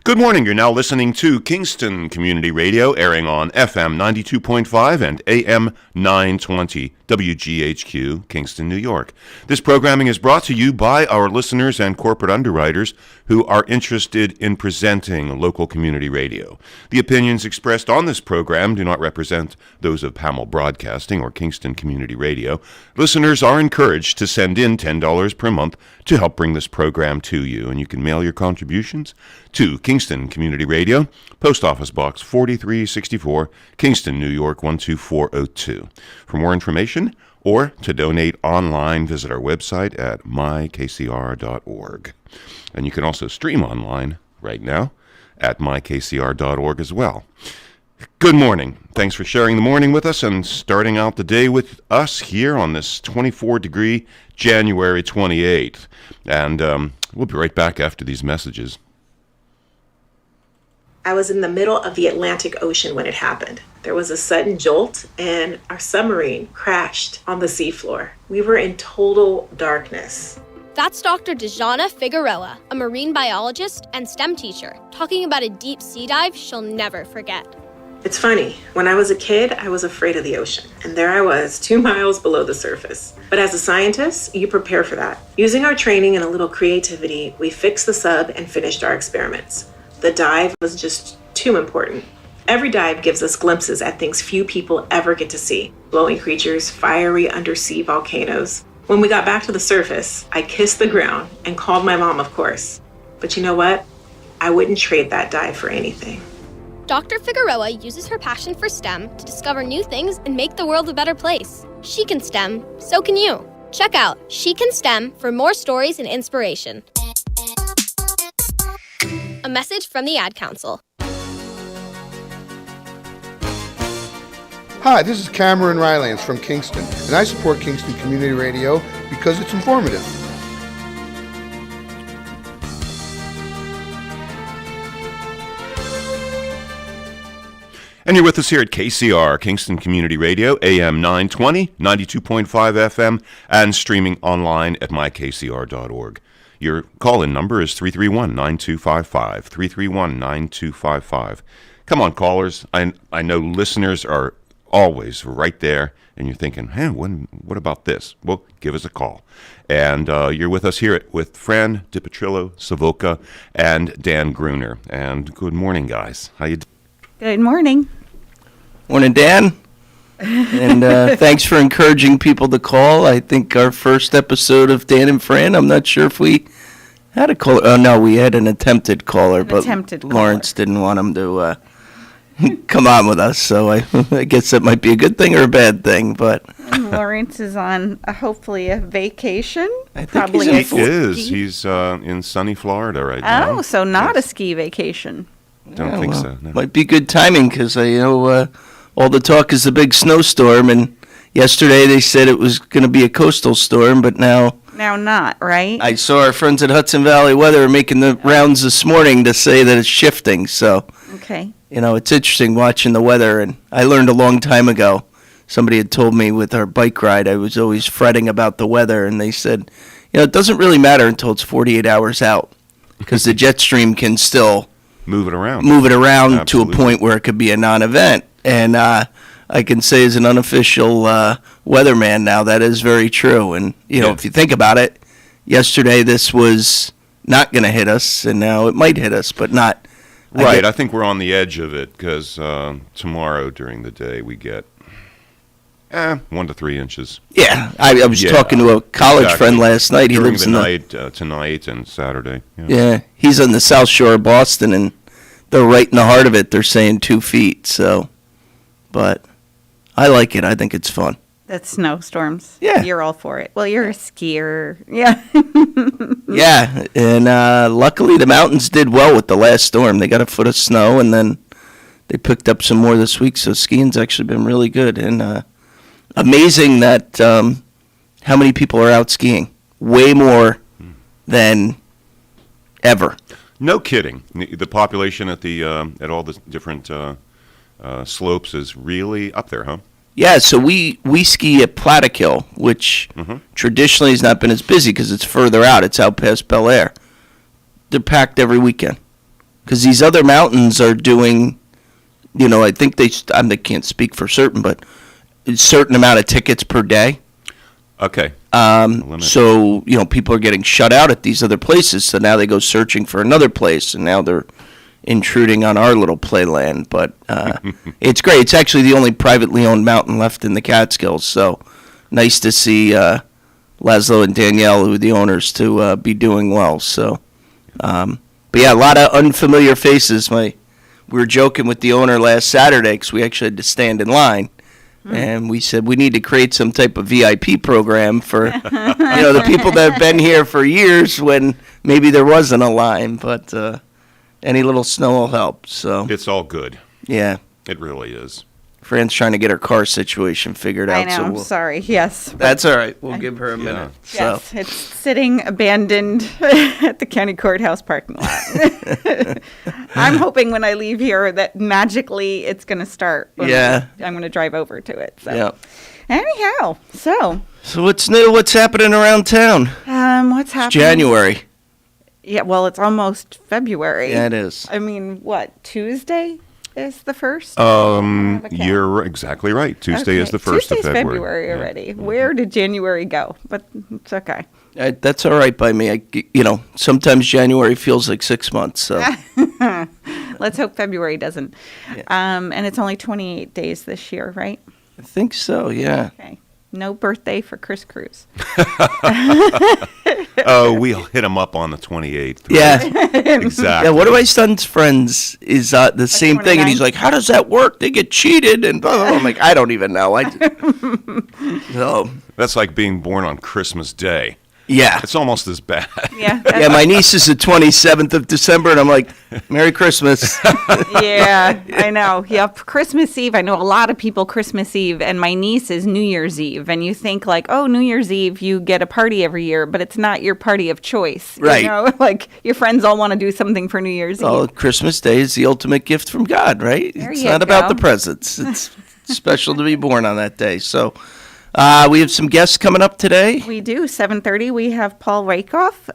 Good morning. You're now listening to Kingston Community Radio, airing on FM 92.5 and AM 920, WGHQ, Kingston, New York. This programming is brought to you by our listeners and corporate underwriters who are interested in presenting local community radio. The opinions expressed on this program do not represent those of Hamel Broadcasting or Kingston Community Radio. Listeners are encouraged to send in $10 per month to help bring this program to you, and you can mail your contributions to Kingston Community Radio, Post Office Box 4364, Kingston, New York 12402. For more information or to donate online, visit our website at mykcr.org. And you can also stream online right now at mykcr.org as well. Good morning. Thanks for sharing the morning with us and starting out the day with us here on this 24-degree January 28th. And we'll be right back after these messages. I was in the middle of the Atlantic Ocean when it happened. There was a sudden jolt and our submarine crashed on the seafloor. We were in total darkness. That's Dr. Dejana Figueroa, a marine biologist and STEM teacher, talking about a deep sea dive she'll never forget. It's funny, when I was a kid, I was afraid of the ocean. And there I was, 2 miles below the surface. But as a scientist, you prepare for that. Using our training and a little creativity, we fixed the sub and finished our experiments. The dive was just too important. Every dive gives us glimpses at things few people ever get to see. Glowing creatures, fiery undersea volcanoes. When we got back to the surface, I kissed the ground and called my mom, of course. But you know what? I wouldn't trade that dive for anything. Dr. Figueroa uses her passion for STEM to discover new things and make the world a better place. She can STEM, so can you. Check out She Can STEM for more stories and inspiration. A message from the Ad Council. Hi, this is Cameron Rylands from Kingston, and I support Kingston Community Radio because it's informative. And you're with us here at KCR, Kingston Community Radio, AM 920, 92.5 FM, and streaming online at mykcr.org. Your call-in number is 331-9255, 331-9255. Come on, callers. I know listeners are always right there, and you're thinking, hey, what about this? Well, give us a call. And you're with us here with Fran DiPetrillo, Savoca, and Dan Gruner. And good morning, guys. How you doing? Good morning. Morning, Dan. And thanks for encouraging people to call. I think our first episode of Dan and Fran, I'm not sure if we had a caller. Oh, no, we had an attempted caller, but Lawrence didn't want him to come on with us. So I guess that might be a good thing or a bad thing. But Lawrence is on hopefully a vacation. I think he is. He's in sunny Florida right now. Oh, so not a ski vacation. Don't think so. No. Might be good timing because all the talk is the big snowstorm, and yesterday they said it was going to be a coastal storm, but now not, right? I saw our friends at Hudson Valley Weather making the rounds this morning to say that it's shifting. So, okay, it's interesting watching the weather, and I learned a long time ago. Somebody had told me with our bike ride, I was always fretting about the weather, and they said, it doesn't really matter until it's 48 hours out because the jet stream can still move it around Absolutely. To a point where it could be a non-event. And I can say as an unofficial weatherman now, that is very true. And, if you think about it, yesterday this was not going to hit us, and now it might hit us, but not. Right, I think we're on the edge of it because tomorrow during the day we get 1 to 3 inches. Yeah, I was talking to a college friend last night. He lives in the night, tonight and Saturday. Yeah, he's on the South Shore of Boston, and they're right in the heart of it. They're saying 2 feet. So, but I like it. I think it's fun. That's snowstorms. Yeah, you're all for it. Well, you're a skier. Yeah. Yeah, and luckily the mountains did well with the last storm. They got a foot of snow, and then they picked up some more this week. So skiing's actually been really good, and amazing that how many people are out skiing. Way more than ever. No kidding. The population at all the different slopes is really up there, huh? Yeah, so we ski at Plattekill, which traditionally has not been as busy because it's further out. It's out past Bel Air. They're packed every weekend. because these other mountains are doing, I think they can't speak for certain, but a certain amount of tickets per day. Okay. So, people are getting shut out at these other places, so now they go searching for another place, and now they're intruding on our little playland. But it's great. It's actually the only privately owned mountain left in the Catskills, so nice to see Laszlo and Danielle, who are the owners, to be doing well. So, but yeah, a lot of unfamiliar faces. We were joking with the owner last Saturday because we actually had to stand in line. And we said we need to create some type of VIP program for the people that have been here for years when maybe there wasn't a line, but any little snow will help. So It's all good. yeah, It really is. Fran's trying to get her car situation figured out. I know. So I'm sorry. Yes. that's all right. We'll give her a minute. So Yes, it's sitting abandoned at the county courthouse parking lot. I'm hoping when I leave here that magically it's going to start. Yeah. I'm going to drive over to it. So. yeah. Anyhow, so What's new? What's happening around town? what's It's happening? January. Yeah, well, it's almost February. Yeah, it is. I mean, what, Tuesday is the first? Um, You're exactly right. Tuesday is Okay, the 1st Tuesday's of February. Yeah. already. Where did January go? But it's okay. That's all right by me. Sometimes January feels like 6 months. So Let's hope February doesn't. Yeah. And it's only 28 days this year, right? I think so. Yeah. Okay. No birthday for Chris Cruz. Oh, we'll hit him up on the 28th. Yeah. Exactly. Yeah, one of my son's friends is the same thing, and he's 29th? like, "How does that work? They get cheated," and blah, blah, blah. I'm like, "I don't even know." So That's like being born on Christmas Day. yeah, It's almost as bad. Yeah. yeah. My niece is the 27th of December, and I'm like, "Merry Christmas." Yeah, I know. Yep. Christmas Eve. I know a lot of people Christmas Eve, and my niece is New Year's Eve. And you think like, oh, New Year's Eve, you get a party every year, but it's not your party of choice. Right. You know, like your friends all want to do something for New Year's Well, Eve. Christmas Day is the ultimate gift from God, right? There It's you not about go. the presents. It's special to be born on that day. So we have some guests coming up today. We do. 7:30. We have Paul Rakoff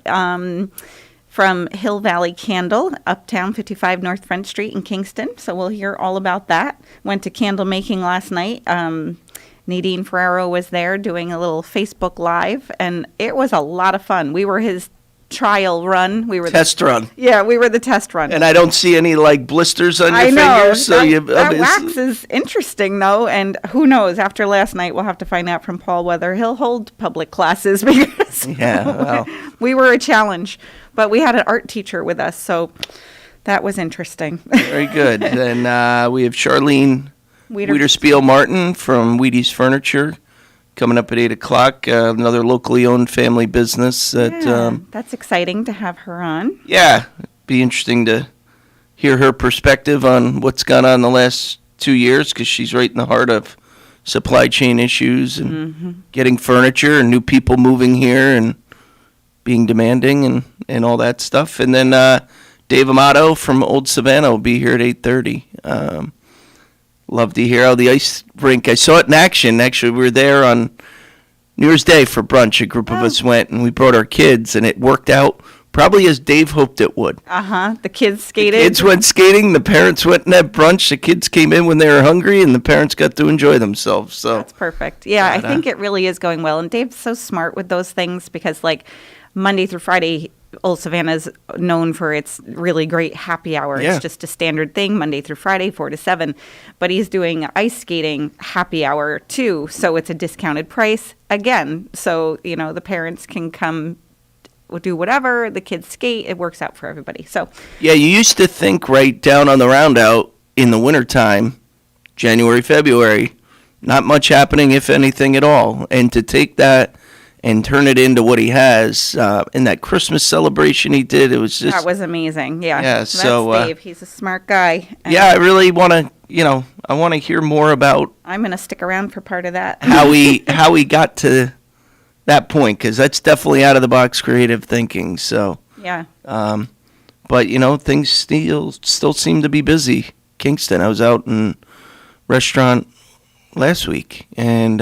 from Hill Valley Candle, Uptown 55 North Front Street in Kingston. So we'll hear all about that. Went to candle making last night. Nadine Ferrero was there doing a little Facebook Live, and it was a lot of fun. We were his trial run. We were Test run. we were the test run. And I don't see any blisters on your I know. fingers. So that wax is interesting, though, and who knows? After last night, we'll have to find out from Paul whether he'll hold public classes because Yeah, well. we were a challenge. But we had an art teacher with us, so that was interesting. Very good. Then we have Charlene Wiederspiel Martin from Wheaties Furniture coming up at 8 o'clock. Another locally owned family business. That's exciting to have her on. Be interesting to hear her perspective on what's gone on the last 2 years because she's right in the heart of supply chain issues and getting furniture and new people moving here and being demanding and all that stuff. And then Dave Amato from Old Savannah will be here at 8:30. Love to hear how the ice rink. I saw it in action. Actually, we were there on New Year's Day for brunch. A group of us went, and we brought our kids, and it worked out probably as Dave hoped it would. The kids skated. The kids went skating. The parents went and had brunch. The kids came in when they were hungry, and the parents got to enjoy themselves. So That's perfect. Yeah, I think it really is going well. And Dave's so smart with those things because, like, Monday through Friday, Old Savannah's known for its really great happy hour. Yeah. It's just a standard thing, Monday through Friday, 4 to 7. But he's doing ice skating happy hour, too. So it's a discounted price again. So, the parents can come do whatever. The kids skate. It works out for everybody. So, yeah, you used to think right down on the roundout in the wintertime, January, February, not much happening, if anything at all. And to take that and turn it into what he has in that Christmas celebration he did, it was just... that was amazing. Yeah. Yeah, That's so, Dave. He's a smart guy. And yeah, I really want to, I want to hear more about I'm going to stick around for part of that. how he got to that point, because that's definitely out of the box creative thinking. So, Yeah. but things still seem to be busy. Kingston, I was out in restaurant last week, and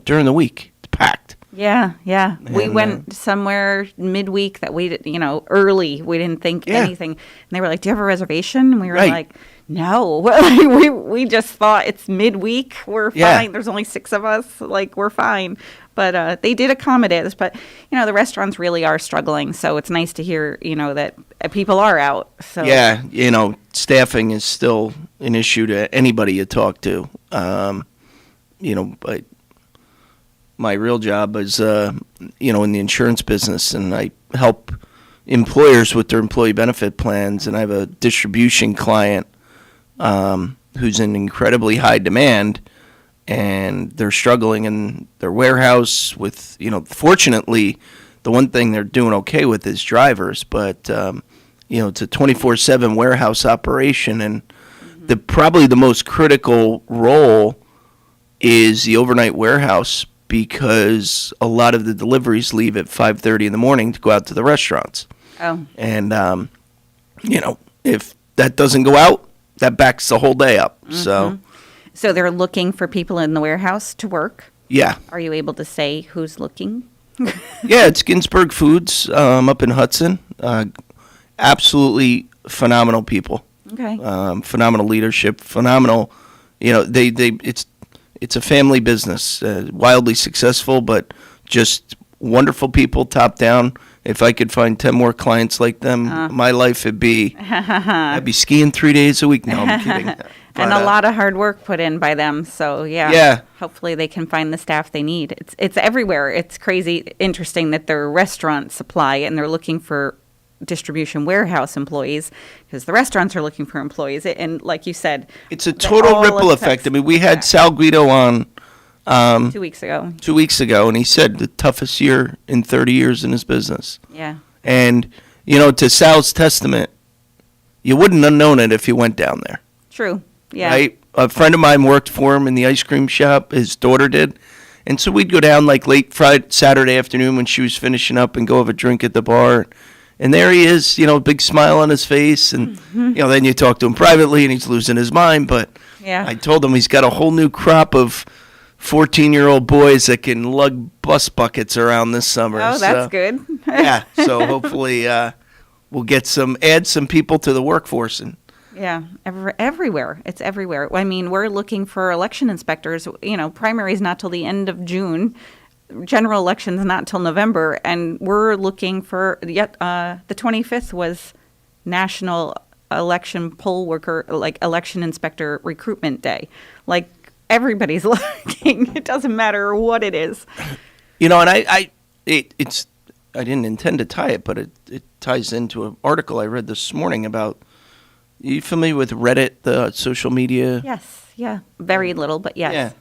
during the week it's packed. Yeah, yeah. We And, went somewhere midweek that we, early. We didn't think anything. And they were like, "Do you have a reservation?" And we were Right. like, "No." we just thought it's midweek. We're Yeah. fine. There's only 6 of us. Like, we're fine. But they did accommodate us. But, the restaurants really are struggling. So it's nice to hear, that people are out. So Yeah, staffing is still an issue to anybody you talk to. But my real job is, in the insurance business, and I help employers with their employee benefit plans. And I have a distribution client who's in incredibly high demand, and they're struggling in their warehouse with, fortunately, the one thing they're doing okay with is drivers, but, it's a 24/7 warehouse operation, and probably the most critical role is the overnight warehouse, because a lot of the deliveries leave at 5:30 in the morning to go out to the restaurants. Oh, And, if that doesn't go out, that backs the whole day up. so they're looking for people in the warehouse to work. Yeah. Are you able to say who's looking? Yeah, it's Ginsberg Foods up in Hudson. Absolutely phenomenal people. Okay. Phenomenal leadership. Phenomenal. It's a family business. Wildly successful, but just wonderful people, top down. If I could find 10 more clients like them, my life would be. I'd be skiing 3 days a week. No, I'm kidding. And a lot of hard work put in by them. So Yeah. hopefully they can find the staff they need. It's everywhere. It's crazy interesting that they're restaurant supply and they're looking for distribution warehouse employees, because the restaurants are looking for employees. And like you said, It's a total ripple effect. I mean, we had Sal Guido on 2 weeks ago. 2 weeks ago, and he said the toughest year in 30 years in his business. Yeah. And, to Sal's testament, you wouldn't have known it if you went down there. True. Yeah. Right? A friend of mine worked for him in the ice cream shop. His daughter did. And so we'd go down like late Friday, Saturday afternoon when she was finishing up and go have a drink at the bar. And there he is, big smile on his face. And, then you talk to him privately and he's losing his mind. But Yeah. I told him he's got a whole new crop of 14-year-old boys that can lug bus buckets around this summer. Oh, that's good. Yeah. So hopefully we'll add some people to the workforce. And Yeah, everywhere. It's everywhere. I mean, we're looking for election inspectors. Primary's not till the end of June. General elections not till November, and we're looking for the 25th was National Election Poll Worker, like Election Inspector Recruitment Day. Like, everybody's looking. It doesn't matter what it is. and I didn't intend to tie it, but it ties into an article I read this morning about. Are you familiar with Reddit, the social media? Yes, yeah, very little, but yes. Yeah.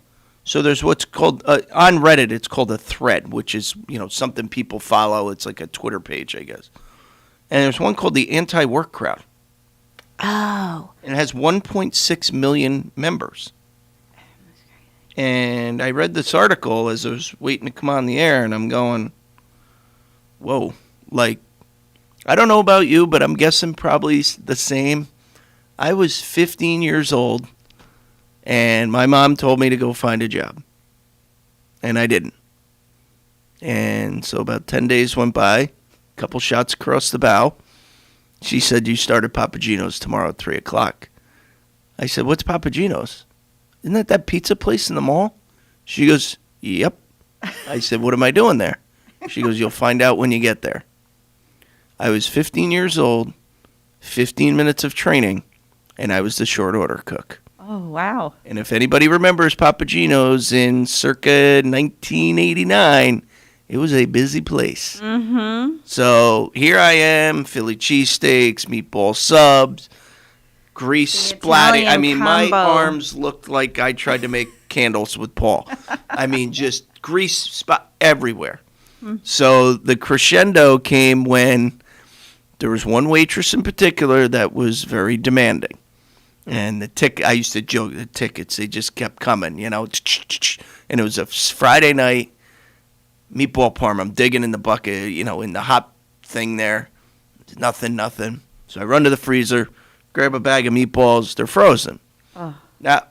So there's what's called, on Reddit, it's called a thread, which is, something people follow. It's like a Twitter page, I guess. And there's one called the Anti-Work Crowd. Oh. And it has 1.6 million members. And I read this article as I was waiting to come on the air, and I'm going, whoa. Like, I don't know about you, but I'm guessing probably the same. I was 15 years old. And my mom told me to go find a job. And I didn't. And so about 10 days went by, a couple shots across the bow. She said, you start at Papagino's tomorrow at 3 o'clock. I said, what's Papagino's? Isn't that pizza place in the mall? She goes, yep. I said, what am I doing there? She goes, you'll find out when you get there. I was 15 years old, 15 minutes of training, and I was the short order cook. Oh, wow. And if anybody remembers Papagino's in circa 1989, it was a busy place. Mm-hmm. So here I am, Philly cheesesteaks, meatball subs, grease splatting. I mean, my arms looked like I tried to make candles with Paul. I mean, just grease spot everywhere. So the crescendo came when there was one waitress in particular that was very demanding. And I used to joke, the tickets, they just kept coming, and it was a Friday night, meatball parm. I'm digging in the bucket, in the hot thing there. Nothing. So I run to the freezer, grab a bag of meatballs. They're frozen. Oh. Now,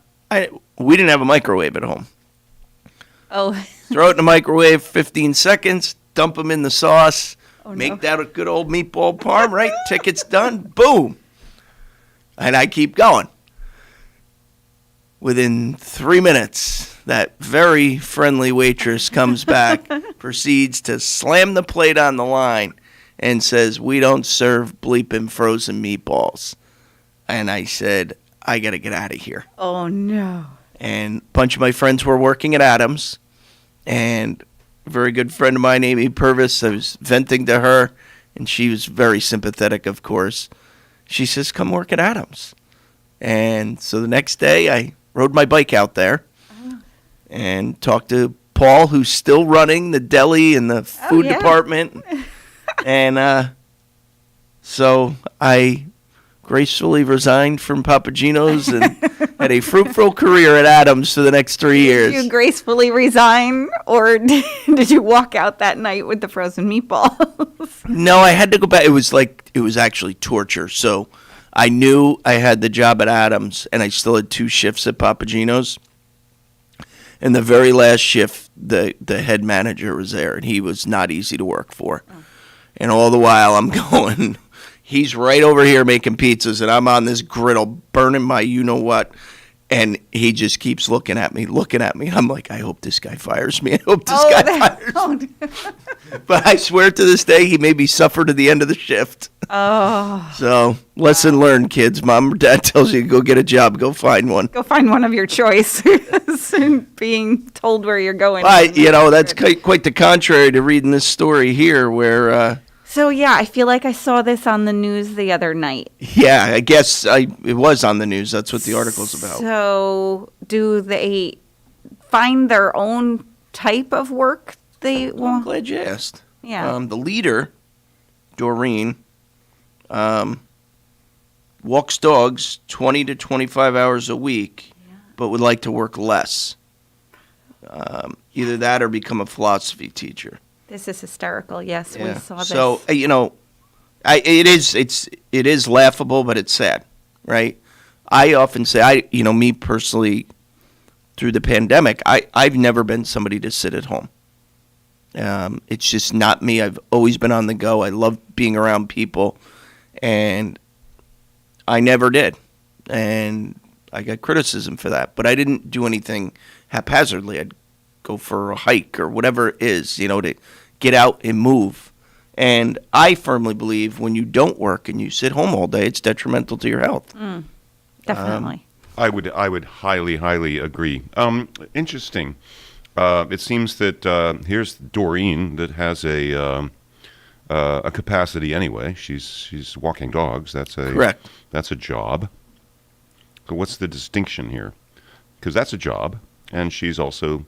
we didn't have a microwave at home. Oh, Throw it in the microwave, 15 seconds, dump them in the sauce, no. make that a good old meatball parm, right? Ticket's done, boom. And I keep going. Within 3 minutes, that very friendly waitress comes back, proceeds to slam the plate on the line, and says, "We don't serve bleeping frozen meatballs." And I said, "I got to get out of here." Oh, no. And a bunch of my friends were working at Adams, and a very good friend of mine, Amy Purvis, I was venting to her, and she was very sympathetic, of course. She says, "Come work at Adams." And so the next day, I rode my bike out there and talked to Paul, who's still running the deli and the food department. And so I gracefully resigned from Papagino's and had a fruitful career at Adams for the next 3 years. Did you gracefully resign, or did you walk out that night with the frozen meatballs? No, I had to go back. It was actually torture. So I knew I had the job at Adams, and I still had 2 shifts at Papagino's. And the very last shift, the head manager was there, and he was not easy to work for. Oh. And all the while, I'm going, he's right over here making pizzas, and I'm on this griddle burning my you-know-what. And he just keeps looking at me. I'm like, I hope this guy fires me. Fires me. But I swear to this day, he made me suffer to the end of the shift. Oh. So, lesson learned, kids. Mom or dad tells you to go get a job. Go find one. Go find one of your choice. Being told where you're going. But, that's quite the contrary to reading this story here where... So, yeah, I feel like I saw this on the news the other night. Yeah, I guess it was on the news. That's what the article's about. So, do they find their own type of work? I'm glad you asked. Yeah. The leader, Doreen, walks dogs 20 to 25 hours a week, but would like to work less. Either that or become a philosophy teacher. This is hysterical. Yes, we saw this. So, it is laughable, but it's sad, right? I often say, me personally, through the pandemic, I've never been somebody to sit at home. It's just not me. I've always been on the go. I love being around people, and I never did. And I got criticism for that, but I didn't do anything haphazardly. I'd go for a hike or whatever it is, to get out and move. And I firmly believe when you don't work and you sit home all day, it's detrimental to your health. Definitely. I would highly, highly agree. Interesting. It seems that here's Doreen that has a capacity anyway. She's walking dogs. Correct. That's a job. So what's the distinction here? Because that's a job, and she's also,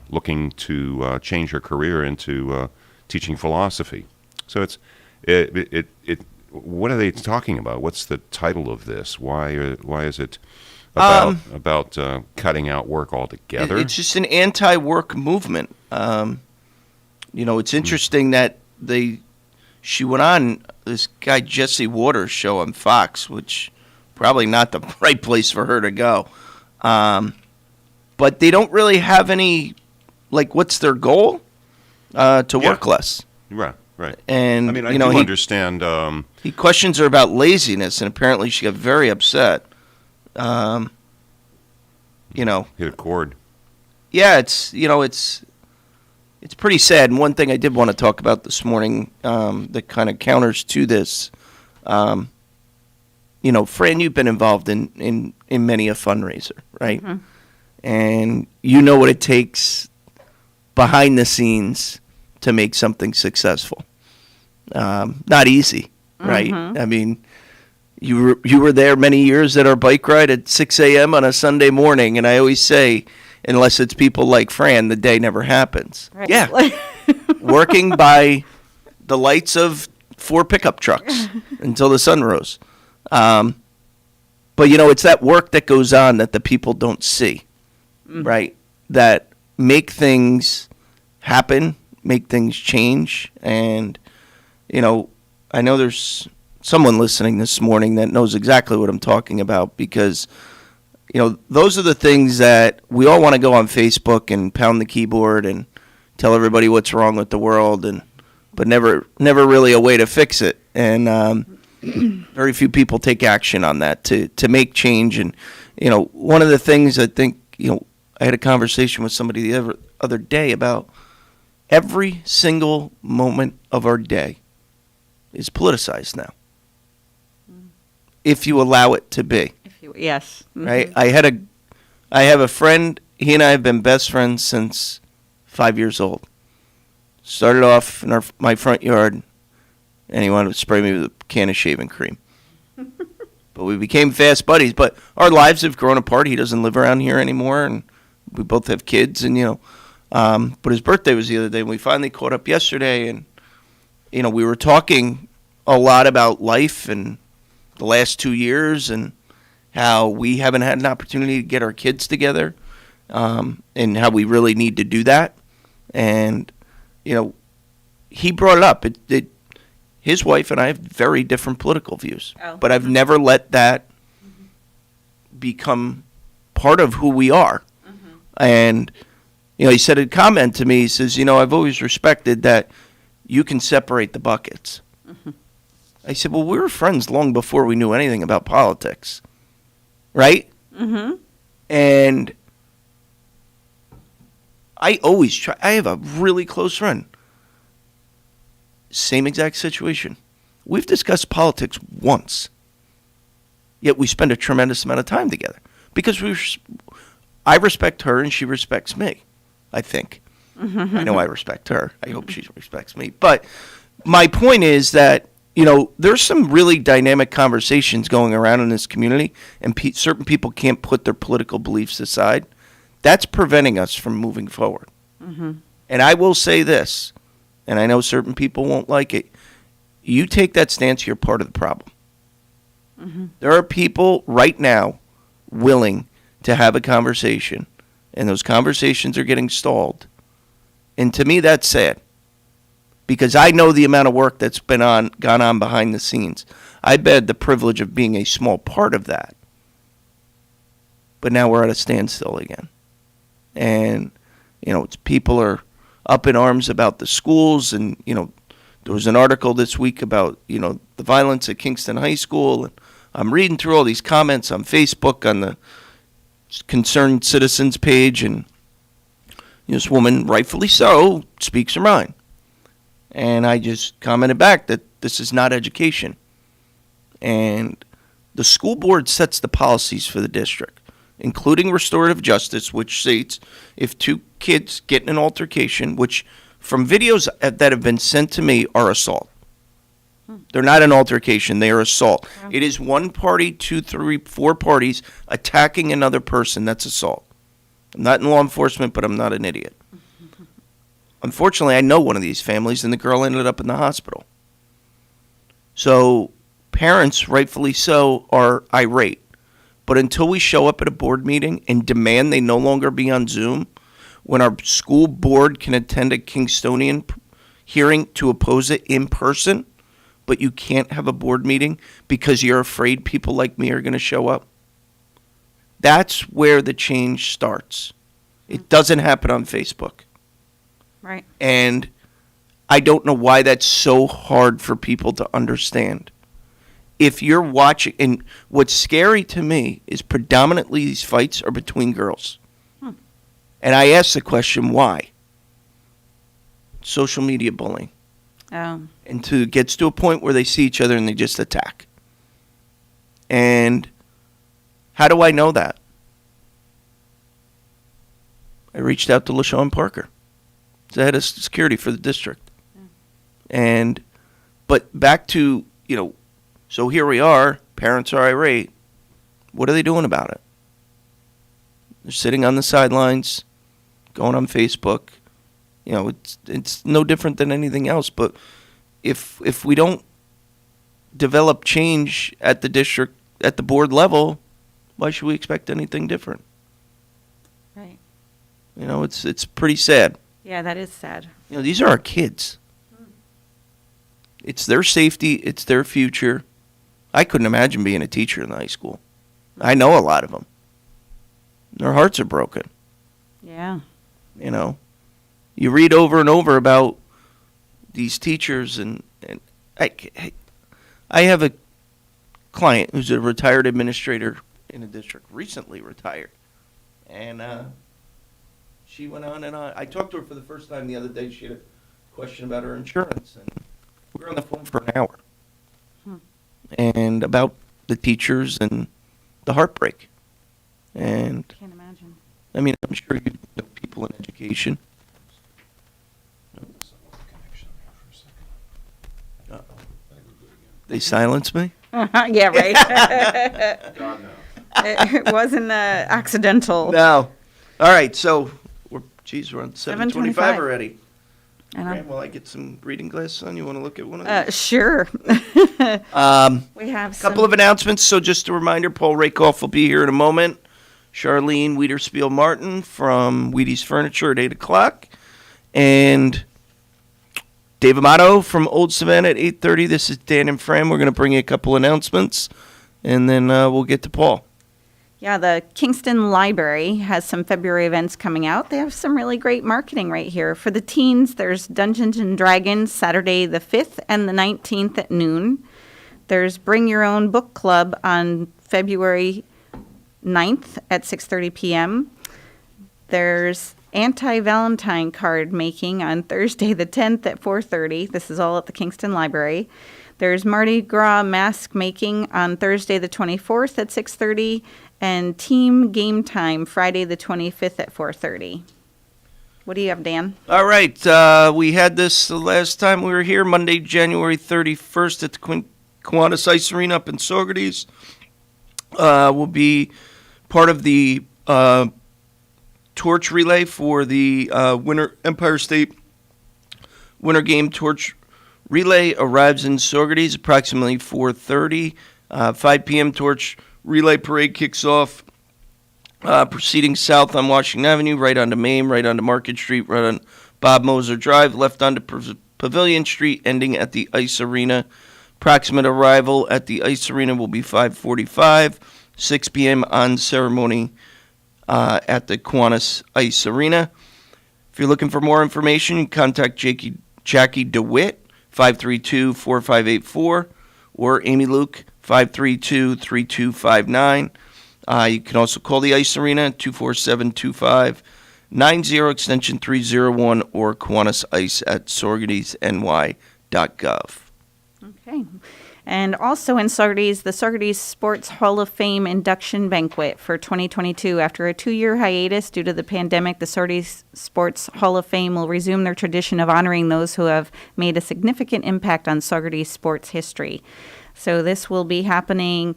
looking to change her career into teaching philosophy. So it. What are they talking about? What's the title of this? Why is it about cutting out work altogether? It's just an anti-work movement. It's interesting that she went on this guy Jesse Waters' show on Fox, which probably not the right place for her to go. But they don't really have any, what's their goal? To work less. Right. And I mean, I do understand. He questions her about laziness, and apparently she got very upset. Hit a chord. Yeah, it's pretty sad. And one thing I did want to talk about this morning that kind of counters to this, Fran, you've been involved in many a fundraiser, right? Mm-hmm. And you know what it takes behind the scenes to make something successful. Not easy, right? Mm-hmm. I mean, you were there many years at our bike ride at 6 a.m. on a Sunday morning, and I always say, unless it's people like Fran, the day never happens. Right. Yeah. Working by the lights of 4 pickup trucks until the sun rose. But, it's that work that goes on that the people don't see, right? That make things happen, make things change. And, I know there's someone listening this morning that knows exactly what I'm talking about because, those are the things that we all want to go on Facebook and pound the keyboard and tell everybody what's wrong with the world, but never really a way to fix it. And very few people take action on that to make change. And one of the things I think I had a conversation with somebody the other day about every single moment of our day is politicized now, if you allow it to be. Yes. Mm-hmm. Right. I have a friend. He and I have been best friends since 5 years old. Started off in my front yard, and he wanted to spray me with a can of shaving cream. But we became fast buddies. But our lives have grown apart. He doesn't live around here anymore, and we both have kids. And but his birthday was the other day, and we finally caught up yesterday. And we were talking a lot about life and the last 2 years, and how we haven't had an opportunity to get our kids together, and how we really need to do that. And, he brought it up. His wife and I have very different political views, but I've never let that become part of who we are. Mm-hmm. And, he said a comment to me. He says, I've always respected that you can separate the buckets. Mm-hmm. I said, well, we were friends long before we knew anything about politics. Right? Mm-hmm. And I always try. I have a really close friend. Same exact situation. We've discussed politics once. Yet we spend a tremendous amount of time together. Because I respect her and she respects me, I think. Mm-hmm. I know I respect her. I hope she respects me. But my point is that there's some really dynamic conversations going around in this community, and certain people can't put their political beliefs aside. That's preventing us from moving forward. Mm-hmm. And I will say this, and I know certain people won't like it. You take that stance, you're part of the problem. Mm-hmm. There are people right now willing to have a conversation, and those conversations are getting stalled. And to me, that's sad. Because I know the amount of work that's gone on behind the scenes. I've had the privilege of being a small part of that. But now we're at a standstill again. And, people are up in arms about the schools. And, there was an article this week about, the violence at Kingston High School. And I'm reading through all these comments on Facebook on the Concerned Citizens page. And this woman, rightfully so, speaks her mind. And I just commented back that this is not education. And the school board sets the policies for the district, including restorative justice, which states if two kids get in an altercation, which from videos that have been sent to me are assault. They're not an altercation, they are assault. Yeah. It is one party, 2, 3, 4 parties attacking another person. That's assault. I'm not in law enforcement, but I'm not an idiot. Unfortunately, I know one of these families, and the girl ended up in the hospital. So parents, rightfully so, are irate. But until we show up at a board meeting and demand they no longer be on Zoom, when our school board can attend a Kingstonian hearing to oppose it in person, but you can't have a board meeting because you're afraid people like me are going to show up, that's where the change starts. It doesn't happen on Facebook. Right. And I don't know why that's so hard for people to understand. If you're watching, and what's scary to me is predominantly these fights are between girls. And I ask the question, why? Social media bullying. Oh. And it gets to a point where they see each other and they just attack. And how do I know that? I reached out to LaShawn Parker. The head of security for the district. But back to, so here we are, parents are irate. What are they doing about it? They're sitting on the sidelines, going on Facebook. It's no different than anything else. But if we don't develop change at the district, at the board level, why should we expect anything different? Right. It's pretty sad. Yeah, that is sad. These are our kids. It's their safety. It's their future. I couldn't imagine being a teacher in high school. I know a lot of them. Their hearts are broken. Yeah. You know, you read over and over about these teachers, and I have a client who's a retired administrator in a district, recently retired, and she went on and on. I talked to her for the first time the other day. She had a question about her insurance, and we were on the phone for an hour, and about the teachers and the heartbreak. And Can't imagine. I mean, I'm sure you know people in education. They silenced me? Yeah, right. It wasn't accidental. No. All right, so we're on 7:25 7:25 already. I know. Okay, well, I get some reading glasses on. You want to look at one of these? Sure. We have A couple of announcements. So just a reminder, Paul Rakoff will be here in a moment. Charlene Wiederspiel-Martin from Wheaties Furniture at 8 o'clock. And Dave Amato from Old Savannah at 8:30. This is Dan and Fran. We're going to bring you a couple announcements, and then we'll get to Paul. Yeah, the Kingston Library has some February events coming out. They have some really great marketing right here. For the teens, there's Dungeons and Dragons Saturday the 5th and the 19th at noon. There's Bring Your Own Book Club on February 9th at 6:30 p.m. There's Anti-Valentine card making on Thursday the 10th at 4:30. This is all at the Kingston Library. There's Mardi Gras mask making on Thursday the 24th at 6:30 and Team Game Time Friday the 25th at 4:30. What do you have, Dan? All right, we had this the last time we were here, Monday, January 31st at the Kiwanis Ice Arena up in Saugerties. Will be part of the torch relay for the Empire State Winter Game Torch Relay. Arrives in Saugerties approximately 4:30. 5 p.m. Torch Relay Parade kicks off, proceeding south on Washington Avenue, right onto Main, right onto Market Street, right on Bob Moser Drive, left onto Pavilion Street, ending at the Ice Arena. Approximate arrival at the Ice Arena will be 5:45. 6 p.m. on ceremony at the Kiwanis Ice Arena. If you're looking for more information, you can contact Jackie DeWitt, 532-4584, or Amy Luke, 532-3259. You can also call the Ice Arena, 247-2590, extension 301, or KiwanisIce at SaugertiesNY.gov. Okay. And also in Saugerties, the Saugerties Sports Hall of Fame Induction Banquet for 2022. After a 2-year hiatus due to the pandemic, the Saugerties Sports Hall of Fame will resume their tradition of honoring those who have made a significant impact on Saugerties sports history. So this will be happening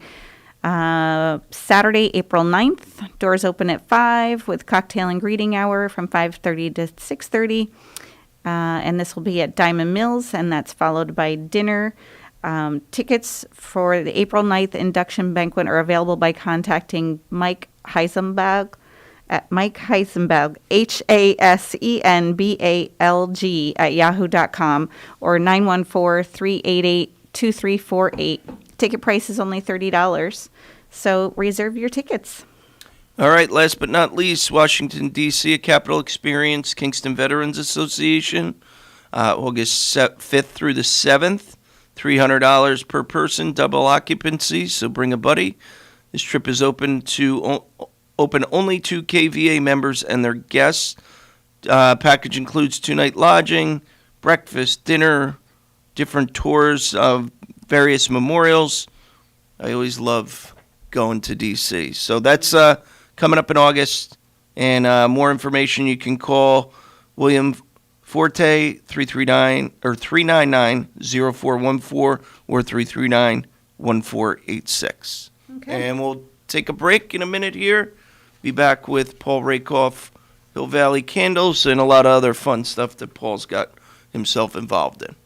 Saturday, April 9th. Doors open at 5 with cocktail and greeting hour from 5:30 to 6:30. And this will be at Diamond Mills, and that's followed by dinner. Tickets for the April 9th induction banquet are available by contacting Mike Heisenberg at Mike Heisenberg, HASENBALG at yahoo.com or 914-388-2348. Ticket price is only $30, so reserve your tickets. All right, last but not least, Washington, D.C., a Capital Experience, Kingston Veterans Association, August 5th through the 7th. $300 per person, double occupancy, so bring a buddy. This trip is open only to KVA members and their guests. Package includes 2-night lodging, breakfast, dinner, different tours of various memorials. I always love going to D.C. So that's coming up in August, and more information you can call William Forte, 399-0414 or 339-1486. Okay. And we'll take a break in a minute here. Be back with Paul Rakoff, Hill Valley Candles, and a lot of other fun stuff that Paul's got himself involved in.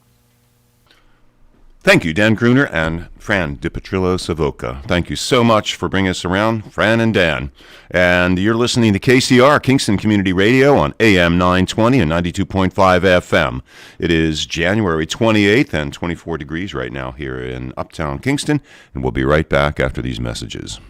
Thank you, Dan Gruner and Fran DiPetrillo-Savoca. Thank you so much for bringing us around, Fran and Dan. And you're listening to KCR, Kingston Community Radio, on AM 920 and 92.5 FM. It is January 28th and 24 degrees right now here in Uptown Kingston, and we'll be right back after these messages.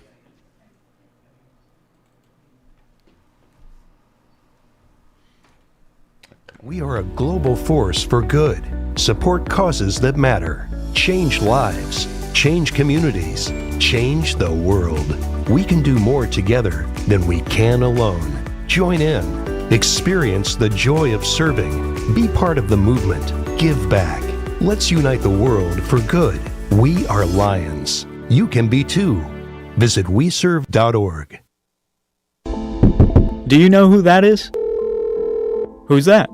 We are a global force for good. Support causes that matter. Change lives. Change communities. Change the world. We can do more together than we can alone. Join in. Experience the joy of serving. Be part of the movement. Give back. Let's unite the world for good. We are Lions. You can be too. Visit weserve.org. Do you know who that is? Who's that?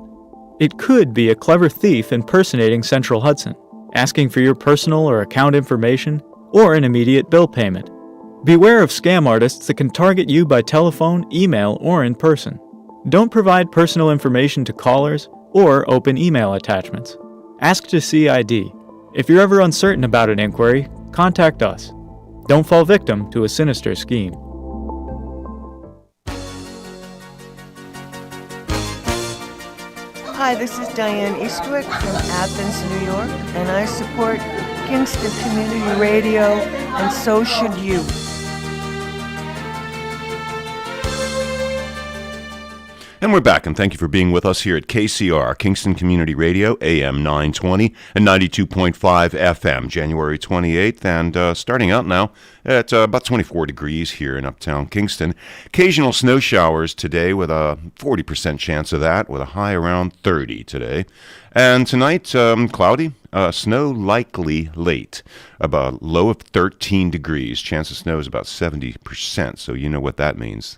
It could be a clever thief impersonating Central Hudson, asking for your personal or account information, or an immediate bill payment. Beware of scam artists that can target you by telephone, email, or in person. Don't provide personal information to callers or open email attachments. Ask to see ID. If you're ever uncertain about an inquiry, contact us. Don't fall victim to a sinister scheme. Hi, this is Diane Eastwick from Athens, New York, and I support Kingston Community Radio, and so should you. And we're back, and thank you for being with us here at KCR, Kingston Community Radio, AM 920 and 92.5 FM, January 28th, and starting out now at about 24 degrees here in uptown Kingston. Occasional snow showers today with a 40% chance of that, with a high around 30 today. And tonight, cloudy, snow likely late, about low of 13 degrees. Chance of snow is about 70%, so you know what that means.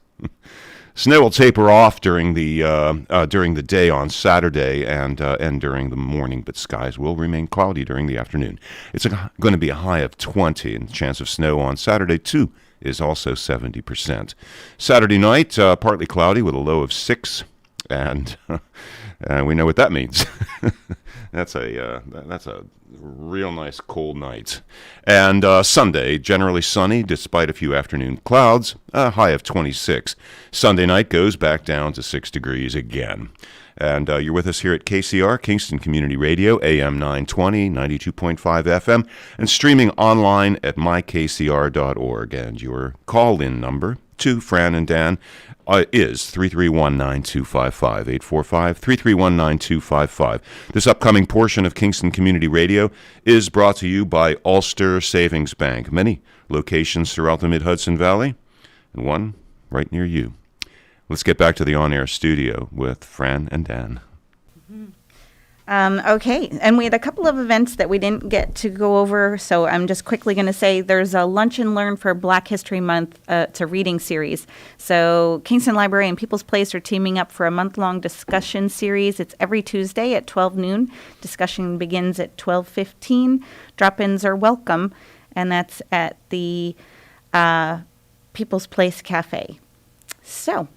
Snow will taper off during the day on Saturday and during the morning, but skies will remain cloudy during the afternoon. It's going to be a high of 20, and the chance of snow on Saturday, too, is also 70%. Saturday night, partly cloudy with a low of 6, and we know what that means. That's a real nice cold night. And Sunday, generally sunny despite a few afternoon clouds, a high of 26. Sunday night goes back down to 6 degrees again. And you're with us here at KCR, Kingston Community Radio, AM 920, 92.5 FM, and streaming online at mykcr.org. And your call-in number to Fran and Dan is 331-9255, 845-331-9255. This upcoming portion of Kingston Community Radio is brought to you by Ulster Savings Bank. Many locations throughout the Mid-Hudson Valley, and one right near you. Let's get back to the on-air studio with Fran and Dan. Okay, and we had a couple of events that we didn't get to go over, so I'm just quickly going to say there's a Lunch and Learn for Black History Month. It's a reading series. So Kingston Library and People's Place are teaming up for a month-long discussion series. It's every Tuesday at 12 noon. Discussion begins at 12:15. Drop-ins are welcome, and that's at the People's Place Cafe. So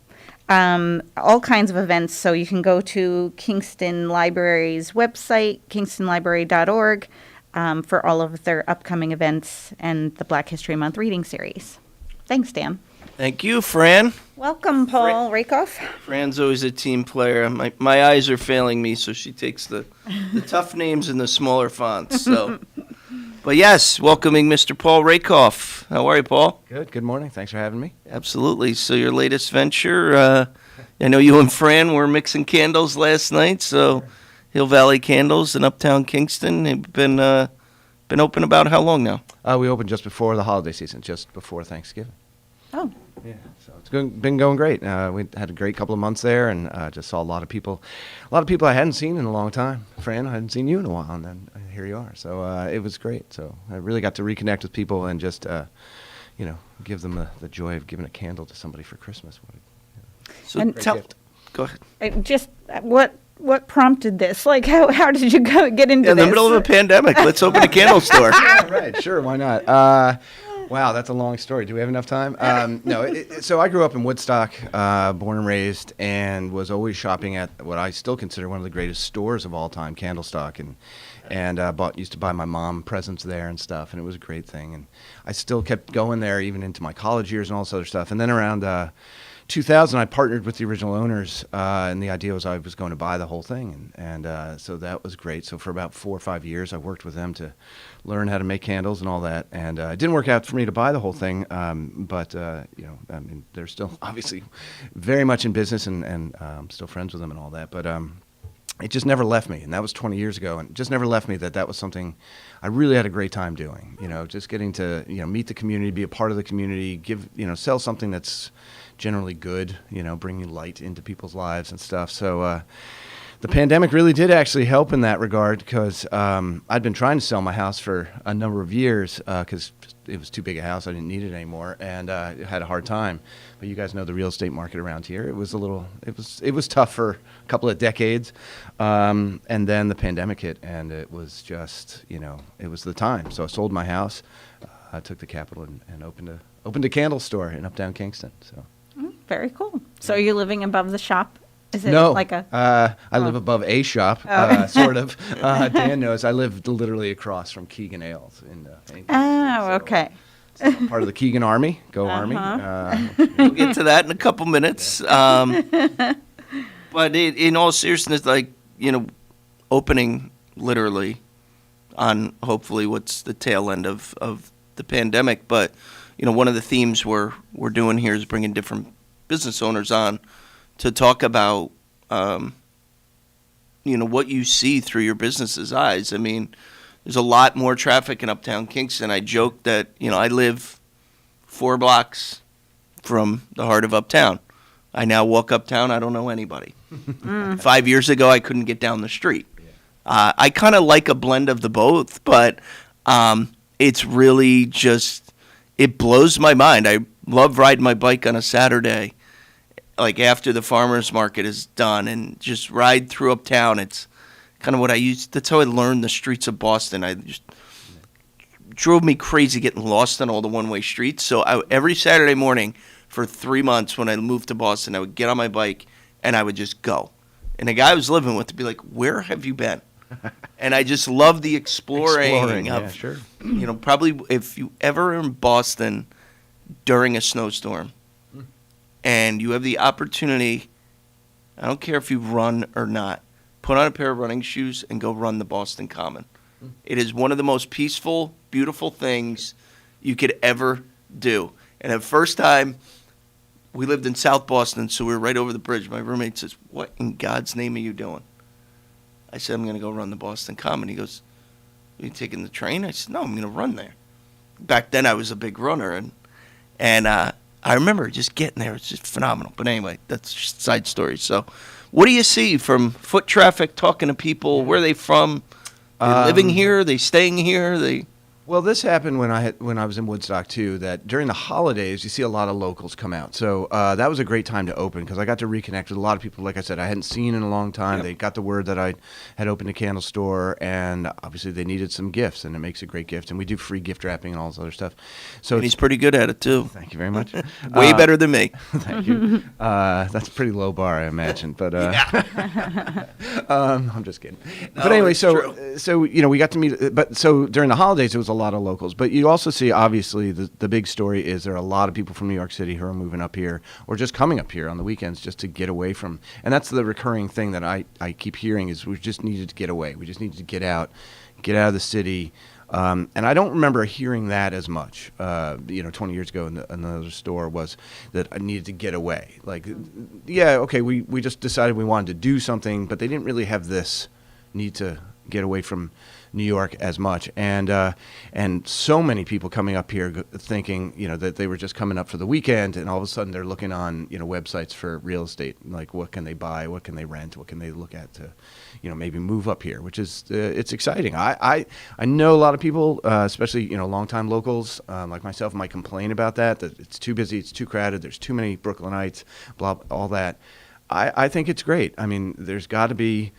all kinds of events, so you can go to Kingston Library's website, kingstonlibrary.org, for all of their upcoming events and the Black History Month reading series. Thanks, Dan. Thank you, Fran. Welcome, Paul Rakoff. Fran's always a team player. My eyes are failing me, so she takes the tough names in the smaller fonts. So, but yes, welcoming Mr. Paul Rakoff. How are you, Paul? Good morning. Thanks for having me. Absolutely. So your latest venture, I know you and Fran were mixing candles last night, so Hill Valley Candles in Uptown Kingston. You've been open about how long now? We opened just before the holiday season, just before Thanksgiving. Oh. Yeah, so it's been going great. We had a great couple of months there, and just saw a lot of people I hadn't seen in a long time. Fran, I hadn't seen you in a while, and then here you are. So it was great. So I really got to reconnect with people and just, give them the joy of giving a candle to somebody for Christmas. So go ahead. Just what prompted this? Like, how did you get into this? In the middle of a pandemic, let's open a candle store. Yeah, right, sure, why not? Wow, that's a long story. Do we have enough time? No. So I grew up in Woodstock, born and raised, and was always shopping at what I still consider one of the greatest stores of all time, Candlestock, and used to buy my mom presents there and stuff, and it was a great thing. And I still kept going there even into my college years and all this other stuff. And then around 2000, I partnered with the original owners, and the idea was I was going to buy the whole thing, and so that was great. So for about 4 or 5 years, I worked with them to learn how to make candles and all that, and it didn't work out for me to buy the whole thing, but they're still obviously very much in business, and I'm still friends with them and all that. But it just never left me, and that was 20 years ago, and it just never left me that was something I really had a great time doing. Just getting to meet the community, be a part of the community, sell something that's generally good, bringing light into people's lives and stuff. So the pandemic really did actually help in that regard, because I'd been trying to sell my house for a number of years because it was too big a house. I didn't need it anymore, and had a hard time. But you guys know the real estate market around here. It was tough for a couple of decades, and then the pandemic hit, and it was just it was the time. So I sold my house, I took the capital and opened a candle store in Uptown Kingston. So Very cool. So are you living above the shop? Is it no, like a? I live above a shop, sort of. Dan knows I live literally across from Keegan Ales in Kingston. Oh, okay. So part of the Keegan Army. Go Army. We'll get to that in a couple minutes. But in all seriousness, opening literally on hopefully what's the tail end of the pandemic. But, one of the themes we're doing here is bringing different business owners on to talk about, what you see through your business's eyes. I mean, there's a lot more traffic in Uptown Kingston. I joke that, I live 4 blocks from the heart of Uptown. I now walk uptown, I don't know anybody. 5 years ago, I couldn't get down the street. I kind of like a blend of the both, but it's really just, it blows my mind. I love riding my bike on a Saturday, like after the farmer's market is done, and just ride through Uptown. It's kind of what that's how I learned the streets of Boston. I just drove me crazy getting lost on all the one-way streets. So every Saturday morning for 3 months when I moved to Boston, I would get on my bike and I would just go. And the guy I was living with would be like, "Where have you been?" And I just love the exploring of, yeah, sure. Probably if you ever in Boston during a snowstorm and you have the opportunity, I don't care if you run or not, put on a pair of running shoes and go run the Boston Common. It is one of the most peaceful, beautiful things you could ever do. And the first time, we lived in South Boston, so we were right over the bridge. My roommate says, "What in God's name are you doing?" I said, "I'm going to go run the Boston Common." He goes, "Are you taking the train?" I said, "No, I'm going to run there." Back then, I was a big runner, and I remember just getting there. It's just phenomenal. But anyway, that's just a side story. So what do you see from foot traffic, talking to people? Where are they from? They living here? They staying here? Well, this happened when I was in Woodstock too. That during the holidays, you see a lot of locals come out. So that was a great time to open, because I got to reconnect with a lot of people. Like I said, I hadn't seen in a long time. Yep. They got the word that I had opened a candle store, and obviously they needed some gifts, and it makes a great gift. And we do free gift wrapping and all this other stuff. So and he's pretty good at it too. Thank you very much. Way better than me. Thank you. That's a pretty low bar, I imagine. But I'm just kidding. No, but anyway, true. so we got to meet. But so during the holidays, there was a lot of locals. But you also see, obviously, the big story is there are a lot of people from New York City who are moving up here, or just coming up here on the weekends just to get away from. And that's the recurring thing that I keep hearing is we just needed to get away. We just needed to get out of the city. And I don't remember hearing that as much. 20 years ago in another store was that I needed to get away. Like, yeah, okay, we just decided we wanted to do something, but they didn't really have this need to get away from New York as much, and so many people coming up here thinking that they were just coming up for the weekend, and all of a sudden they're looking on websites for real estate, like what can they buy, what can they rent, what can they look at to maybe move up here, which is it's exciting. I know a lot of people, especially longtime locals like myself, might complain about that it's too busy, it's too crowded, there's too many Brooklynites, blah, all that. I think it's great. I mean, there's got to be.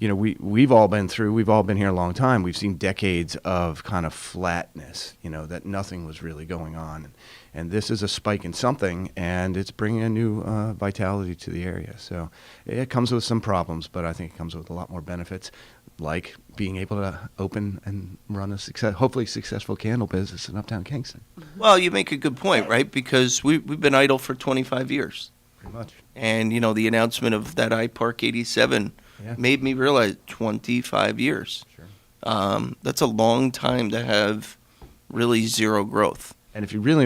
We've all been here a long time. We've seen decades of kind of flatness, that nothing was really going on. And this is a spike in something, and it's bringing a new vitality to the area. So it comes with some problems, but I think it comes with a lot more benefits, like being able to open and run a hopefully successful candle business in Uptown Kingston. Well, you make a good point, right? Because we've been idle for 25 years. Pretty much. And, the announcement of that iPark 87 made me realize 25 years. Sure. That's a long time to have really zero growth. And if you really,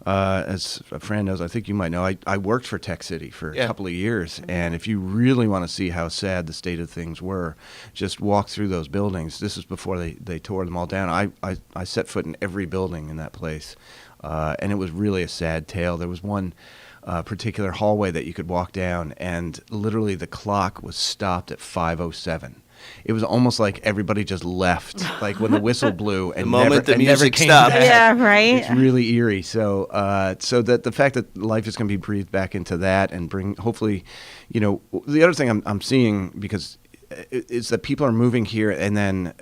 as a friend knows, I think you might know, I worked for Tech City for a Yeah. couple of years, and if you really want to see how sad the state of things were, just walk through those buildings. This is before they tore them all down. I set foot in every building in that place, and it was really a sad tale. There was one particular hallway that you could walk down, and literally the clock was stopped at 5:07. It was almost like everybody just left, like when the whistle blew, and The moment the never music came stopped. back. Yeah, right. It's really eerie. So, so that the fact that life is going to be breathed back into that, and bring hopefully, the other thing I'm seeing, because is that people are moving here, and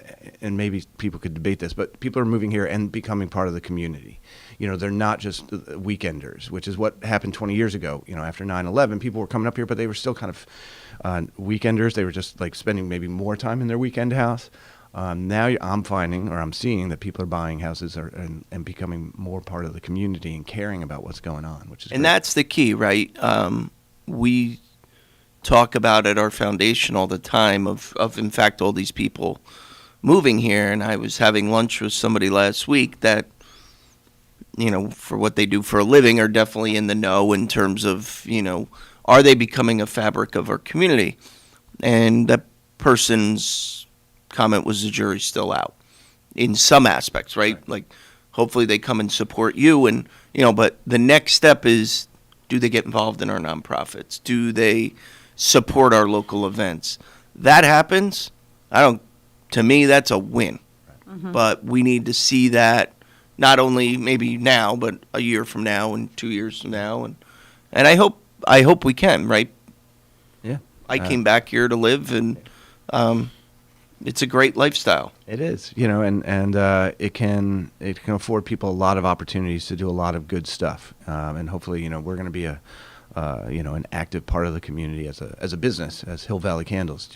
maybe people could debate this, but people are moving here and becoming part of the community. They're not just weekenders, which is what happened 20 years ago. After 9/11, people were coming up here, but they were still kind of weekenders. They were just like spending maybe more time in their weekend house. Now I'm finding, or I'm seeing, that people are buying houses and becoming more part of the community and caring about what's going on, which is And great. that's the key, right? We talk about at our foundation all the time of in fact, all these people moving here. And I was having lunch with somebody last week that, for what they do for a living, are definitely in the know in terms of, are they becoming a fabric of our community? And that person's comment was the jury's still out in some aspects, right? Like, hopefully they come and support you, and, but the next step is, do they get involved in our nonprofits? Do they support our local events? That happens, to me, that's a win. But we need to see that not only maybe now, but a year from now and 2 years from now. And I hope we can, right? Yeah. I came back here to live, and it's a great lifestyle. It is, and it can afford people a lot of opportunities to do a lot of good stuff, and hopefully, we're going to be an active part of the community as a business, as Hill Valley Candles.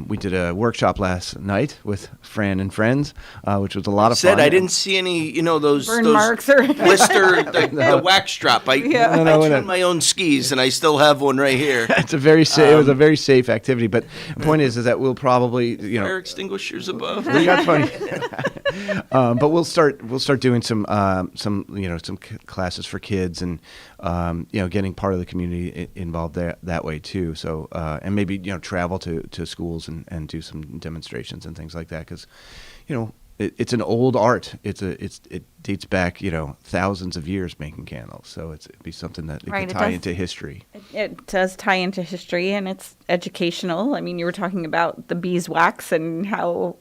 We did a workshop last night with Fran and friends, which was a lot of fun. I didn't see any, those Burn those marks or blister, the wax drop. I tuned my own skis, and I still have one right here. It's a very it was a very safe activity. But the point is that we'll probably Fire extinguishers above. we got funny. But we'll start doing some classes for kids, and getting part of the community involved that way too. So and maybe travel to schools and do some demonstrations and things like that, because it's an old art. It dates back thousands of years making candles. So it'd be something that Right, can it tie does. into history. It does tie into history, and it's educational. I mean, you were talking about the beeswax and how,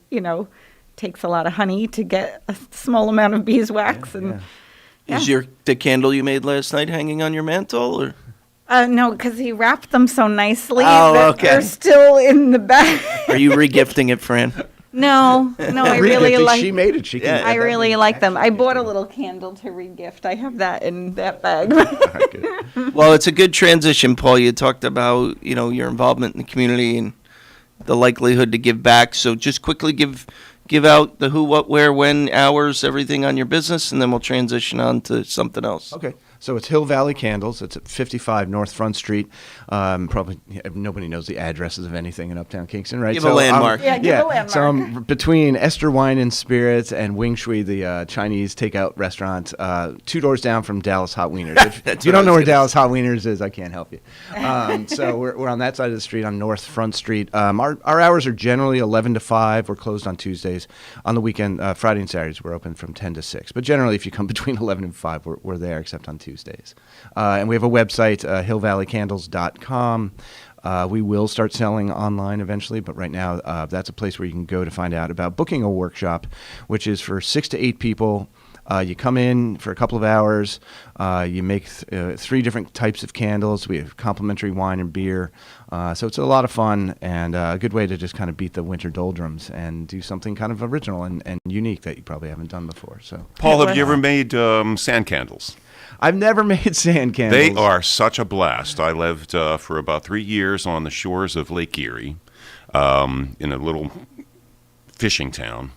takes a lot of honey to get a small amount of beeswax. Is the candle you made last night hanging on your mantle, or? No, because he wrapped them so nicely Oh, that okay. they're still in the bag. Are you regifting it, Fran? No, I really like. She made it. She can. I really like them. I bought a little candle to regift. I have that in that bag. Well, it's a good transition, Paul. You talked about, your involvement in the community and the likelihood to give back. So just quickly give out the who, what, where, when, hours, everything on your business, and then we'll transition on to something else. Okay. So it's Hill Valley Candles. It's at 55 North Front Street. Probably nobody knows the addresses of anything in Uptown Kingston, right? Give a landmark. Give a landmark. So I'm between Esther Wine and Spirits and Wing Shui, the Chinese takeout restaurant, 2 doors down from Dallas Hot Wieners. If you don't know where Dallas Hot Wieners is, I can't help you. So we're on that side of the street on North Front Street. Our hours are generally 11 to 5. We're closed on Tuesdays. On the weekend, Friday and Saturdays, we're open from 10 to 6. But generally, if you come between 11 and 5, we're there, except on Tuesdays. And we have a website, hillvalleycandles.com. We will start selling online eventually, but right now that's a place where you can go to find out about booking a workshop, which is for 6 to 8 people. You come in for a couple of hours. You make 3 different types of candles. We have complimentary wine and beer. So it's a lot of fun and a good way to just kind of beat the winter doldrums and do something kind of original and unique that you probably haven't done before. So, Paul, have you ever made sand candles? I've never made sand candles. They are such a blast. I lived for about 3 years on the shores of Lake Erie in a little fishing town.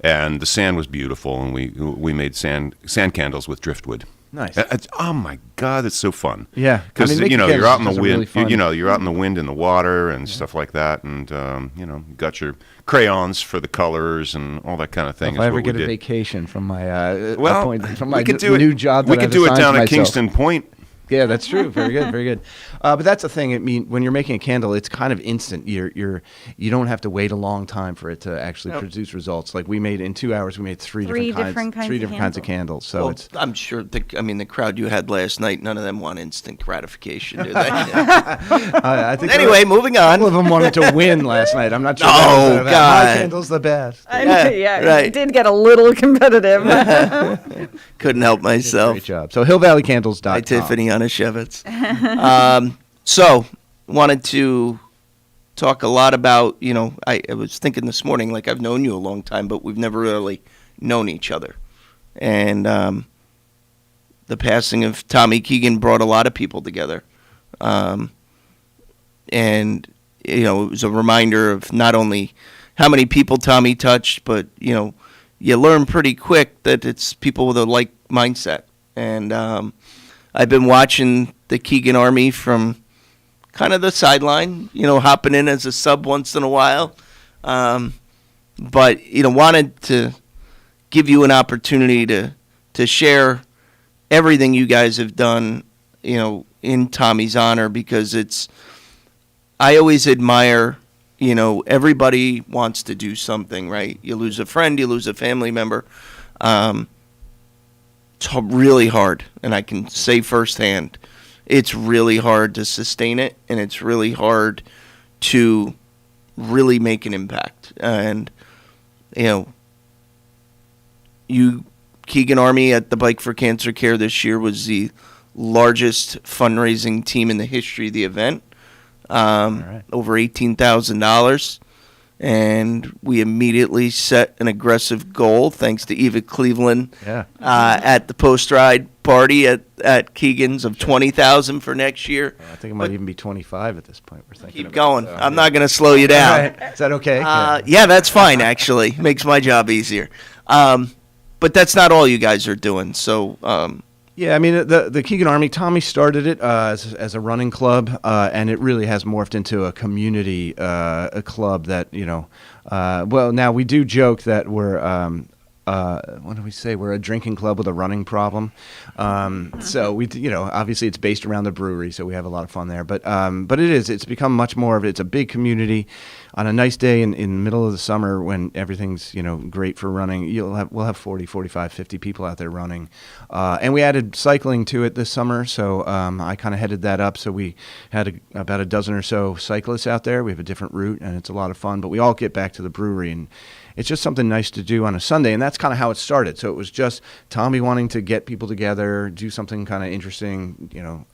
And the sand was beautiful, and we made sand candles with driftwood. Nice. Oh my God, it's so fun. Yeah, because making you're candles out in the is wind. really fun. You're out in the wind and the water and stuff like that, and you got your crayons for the colors and all that kind of thing. If I ever get a vacation from my new job, we could do it down at myself. Kingston Point. Yeah, that's true. Very good, very good. But that's the thing. I mean, when you're making a candle, it's kind of instant. You don't have to wait a long time for it to actually produce results. Like we made in 2 hours, we made three different kinds of candles. So Well, I'm sure. The crowd you had last night, none of them want instant gratification, do they? I think Anyway, moving on. All of them wanted to win last night. I'm not sure. Oh, God. My candle's the best. Right. It did get a little competitive. Couldn't help myself. Great job. So hillvalleycandles.com. Hi, Tiffany Anashevitz. So, wanted to talk a lot about, I was thinking this morning, like I've known you a long time, but we've never really known each other. And the passing of Tommy Keegan brought a lot of people together. And, it was a reminder of not only how many people Tommy touched, but, you learn pretty quick that it's people with a like mindset. And I've been watching the Keegan Army from kind of the sideline, hopping in as a sub once in a while. But, wanted to give you an opportunity to share everything you guys have done, in Tommy's honor, because I always admire, everybody wants to do something, right? You lose a friend, you lose a family member. It's really hard, and I can say firsthand, it's really hard to sustain it, and it's really hard to really make an impact. And, Keegan Army at the Bike for Cancer Care this year was the largest fundraising team in the history of the event, over $18,000. And we immediately set an aggressive goal, thanks to Eva Cleveland, at the post-ride party at Keegan's of $20,000 for next year. I think it might even be 25 at this point. We're thinking. Keep going. I'm not going to slow you down. Right. Is that okay? Yeah, that's fine. Actually, makes my job easier. But that's not all you guys are doing. So. Yeah, I mean, the Keegan Army, Tommy started it as a running club, and it really has morphed into a community, a club that, well, now we do joke that we're, what do we say? We're a drinking club with a running problem. So obviously it's based around the brewery, so we have a lot of fun there. But it's become much more of it's a big community. On a nice day in the middle of the summer when everything's, great for running, we'll have 40, 45, 50 people out there running. And we added cycling to it this summer, so I kind of headed that up. So we had about a dozen or so cyclists out there. We have a different route, and it's a lot of fun. But we all get back to the brewery, and it's just something nice to do on a Sunday, and that's kind of how it started. So it was just Tommy wanting to get people together, do something kind of interesting,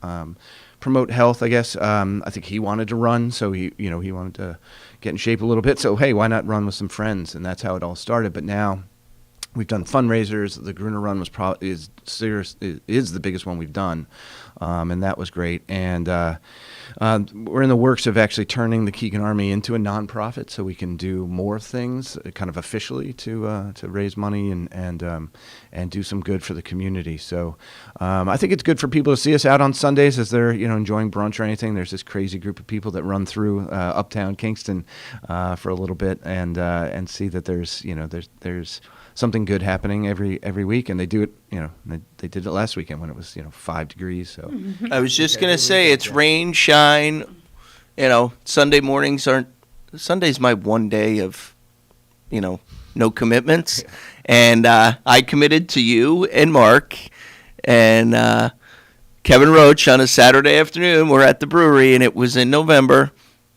promote health, I guess. I think he wanted to run, so he wanted to get in shape a little bit. So hey, why not run with some friends? And that's how it all started. But now we've done fundraisers. The Gruner Run is the biggest one we've done, and that was great. And we're in the works of actually turning the Keegan Army into a nonprofit, so we can do more things, kind of officially, to raise money and do some good for the community. So I think it's good for people to see us out on Sundays as they're enjoying brunch or anything. There's this crazy group of people that run through uptown Kingston for a little bit and see that there's something good happening every week, and they do it. They did it last weekend when it was 5 degrees. So I was just gonna say it's rain, shine. Sunday mornings aren't. Sunday's my one day of, no commitments, and I committed to you and Mark and Kevin Roach on a Saturday afternoon. We're at the brewery, and it was in November,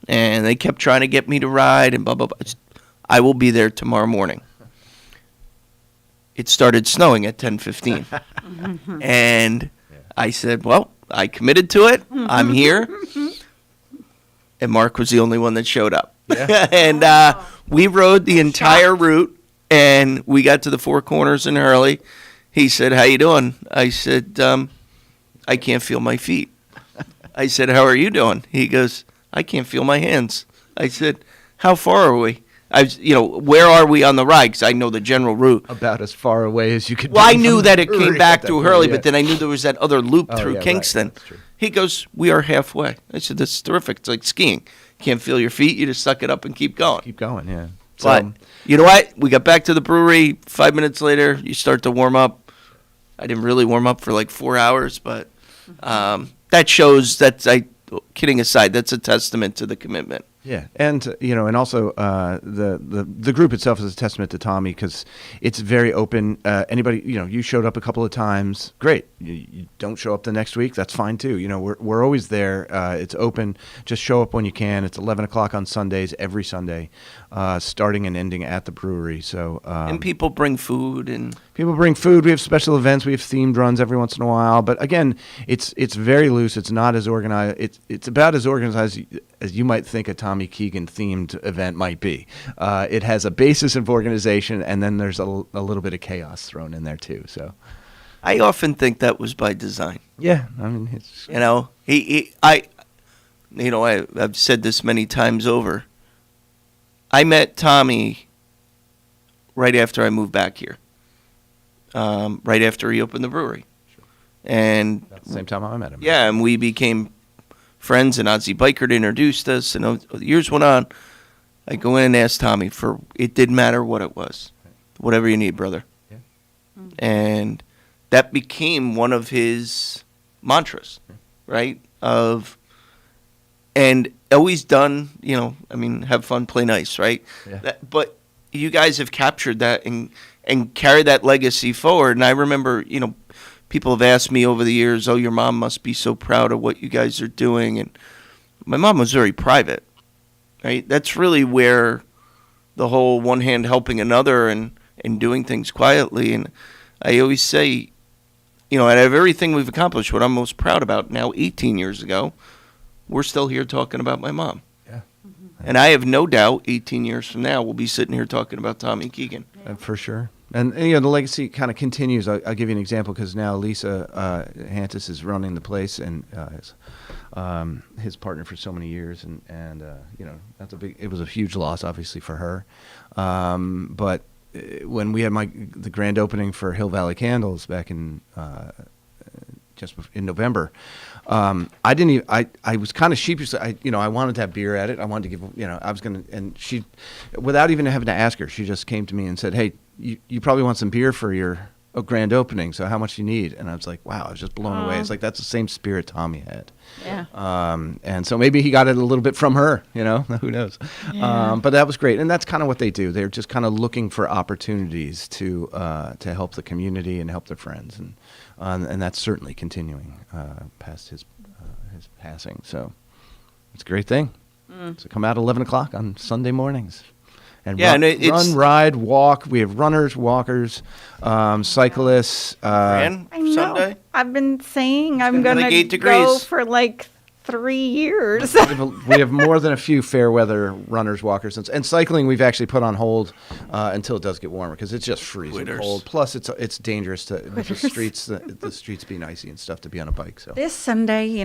and they kept trying to get me to ride and blah blah blah. I will be there tomorrow morning. It started snowing at 10:15, and I said, well, I committed to it. I'm here. And Mark was the only one that showed up. Yeah. And we rode the entire route, and we got to the Four Corners in Hurley. He said, how you doing? I said, I can't feel my feet. I said, how are you doing? He goes, I can't feel my hands. I said, how far are we? where are we on the ride? Because I know the general route. About as far away as you could. Well, be I knew from that the it came brewery back at that through point, Hurley, yeah. but then I knew there was that other loop through yeah, right, Kingston. that's true. He goes, we are halfway. I said, that's terrific. It's like skiing. Can't feel your feet. You just suck it up and keep going. Keep going, yeah. But you know what? We got back to the brewery. 5 minutes later, you start to warm up. I didn't really warm up for like 4 hours, but that shows that, kidding aside, that's a testament to the commitment. Yeah, and and also the group itself is a testament to Tommy because it's very open. Anybody, you showed up a couple of times, great. You don't show up the next week, that's fine too. We're always there. It's open. Just show up when you can. It's 11 o'clock on Sundays, every Sunday, starting and ending at the brewery. So And people bring food and. People bring food. We have special events. We have themed runs every once in a while. But again, it's very loose. It's not as organized. It's about as organized as you might think a Tommy Keegan themed event might be. It has a basis of organization, and then there's a little bit of chaos thrown in there too. So, I often think that was by design. Yeah, I mean, it's I've said this many times over. I met Tommy right after I moved back here. Right after he opened the brewery. And at the same time I met him. Yeah, and we became friends, and Ozzy Bikert introduced us, and the years went on. I go in and ask Tommy it didn't matter what it was. Whatever you need, brother. Yeah. And that became one of his mantras, right? And always done, have fun, play nice, right? Yeah. But you guys have captured that and carry that legacy forward. And I remember, people have asked me over the years, oh, your mom must be so proud of what you guys are doing. And my mom was very private, right? That's really where the whole one hand helping another and doing things quietly. And I always say, out of everything we've accomplished, what I'm most proud about now, 18 years ago, we're still here talking about my mom. Yeah. And I have no doubt 18 years from now, we'll be sitting here talking about Tommy Keegan. For sure. And the legacy kind of continues. I'll give you an example because now Lisa Hantis is running the place and his partner for so many years, and it was a huge loss, obviously, for her. But when we had the grand opening for Hill Valley Candles back in in November, I was kind of sheepish. I wanted to have beer at it. I wanted to give, I was going to, and she, without even having to ask her, she just came to me and said, hey, you probably want some beer for your grand opening. So how much do you need? And I was like, wow, I was just blown away. It's like, that's the same spirit Tommy had. Yeah. And so maybe he got it a little bit from her, who knows? Yeah. But that was great. And that's kind of what they do. They're just kind of looking for opportunities to help the community and help their friends. And that's certainly continuing past his passing. So it's a great thing. So come out at 11 o'clock on Sunday mornings. And run, ride, walk. We have runners, walkers, cyclists. I know. Sunday? I've been saying I'm going like 8 to degrees. go for like 3 years. We have more than a few fair weather runners, walkers, and cycling. We've actually put on hold until it does get warmer because it's just freezing cold. Plus, it's dangerous to the streets being icy and stuff to be on a bike. So This Sunday,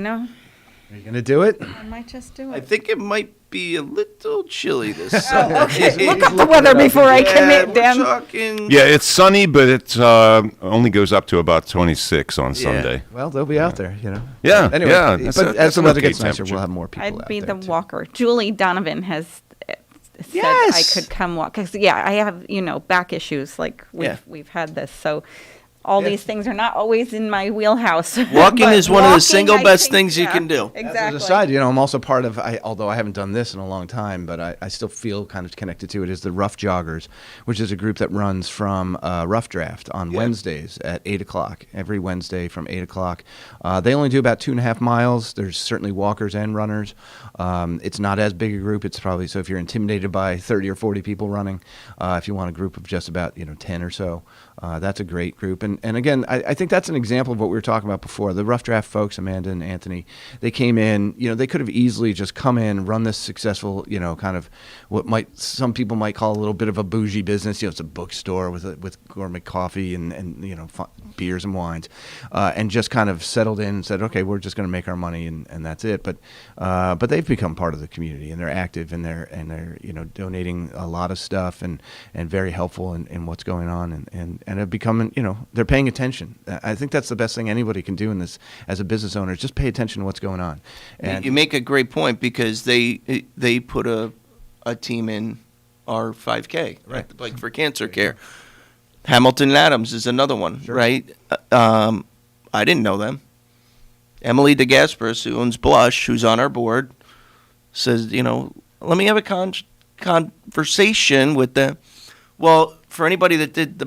are you gonna do it? I might just do I it. think it might be a little chilly this summer. Okay, look up the weather before I commit, we're Dan. talking. Yeah, it's sunny, but it only goes up to about 26 on Sunday. Well, they'll be out there, Yeah, Anyway, yeah, but that's as the an weather okay gets nicer, temperature. we'll have more people I'd out be there, the too. walker. Julie Donovan has said Yes! I could come walk. Because, I have, back issues. Like, we've had this. So all these things are not always in my wheelhouse. Walking But is one of the walking, single I best think, things you can do. Exactly. As an aside, I'm also part of, although I haven't done this in a long time, but I still feel kind of connected to it, is the Rough Joggers, which is a group that runs from Rough Draft on Wednesdays at 8 o'clock, every Wednesday from 8 o'clock. They only do about 2.5 miles. There's certainly walkers and runners. It's not as big a group. It's probably, so if you're intimidated by 30 or 40 people running, if you want a group of just about 10 or so, That's a great group. And again, I think that's an example of what we were talking about before. The Rough Draft folks, Amanda and Anthony, they came in, they could have easily just come in, run this successful, kind of what some people might call a little bit of a bougie business. It's a bookstore with gourmet coffee and beers and wines, and just kind of settled in and said, okay, we're just going to make our money and that's it. But they've become part of the community, and they're active, and they're donating a lot of stuff and very helpful in what's going on, and have become, they're paying attention. I think that's the best thing anybody can do in this as a business owner, is just pay attention to what's going on. And you make a great point, because they put a team in our 5K, Right. at the Bike for Cancer Care. Hamilton and Adams is another one, Sure. right? I didn't know them. Emily DeGasperis, who owns Blush, who's on our board, says, let me have a conversation with them. Well, for anybody that did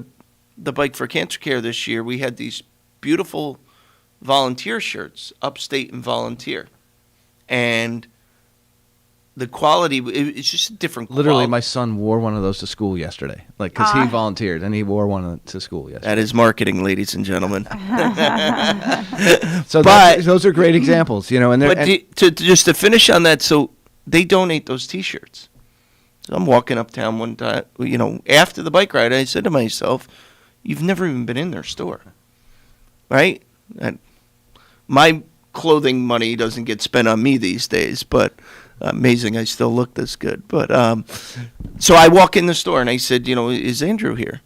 the Bike for Cancer Care this year, we had these beautiful volunteer shirts, Upstate and Volunteer. And the quality, it's just a different literally, quality. my son wore one of those to school yesterday, because he volunteered, and he wore one to school yesterday. That is marketing, ladies and gentlemen. So those are great examples, to finish on that, so they donate those T-shirts. So I'm walking uptown one time, after the bike ride, I said to myself, you've never even been in their store, right? My clothing money doesn't get spent on me these days, but amazing, I still look this good. But so I walk in the store and I said, is Andrew here?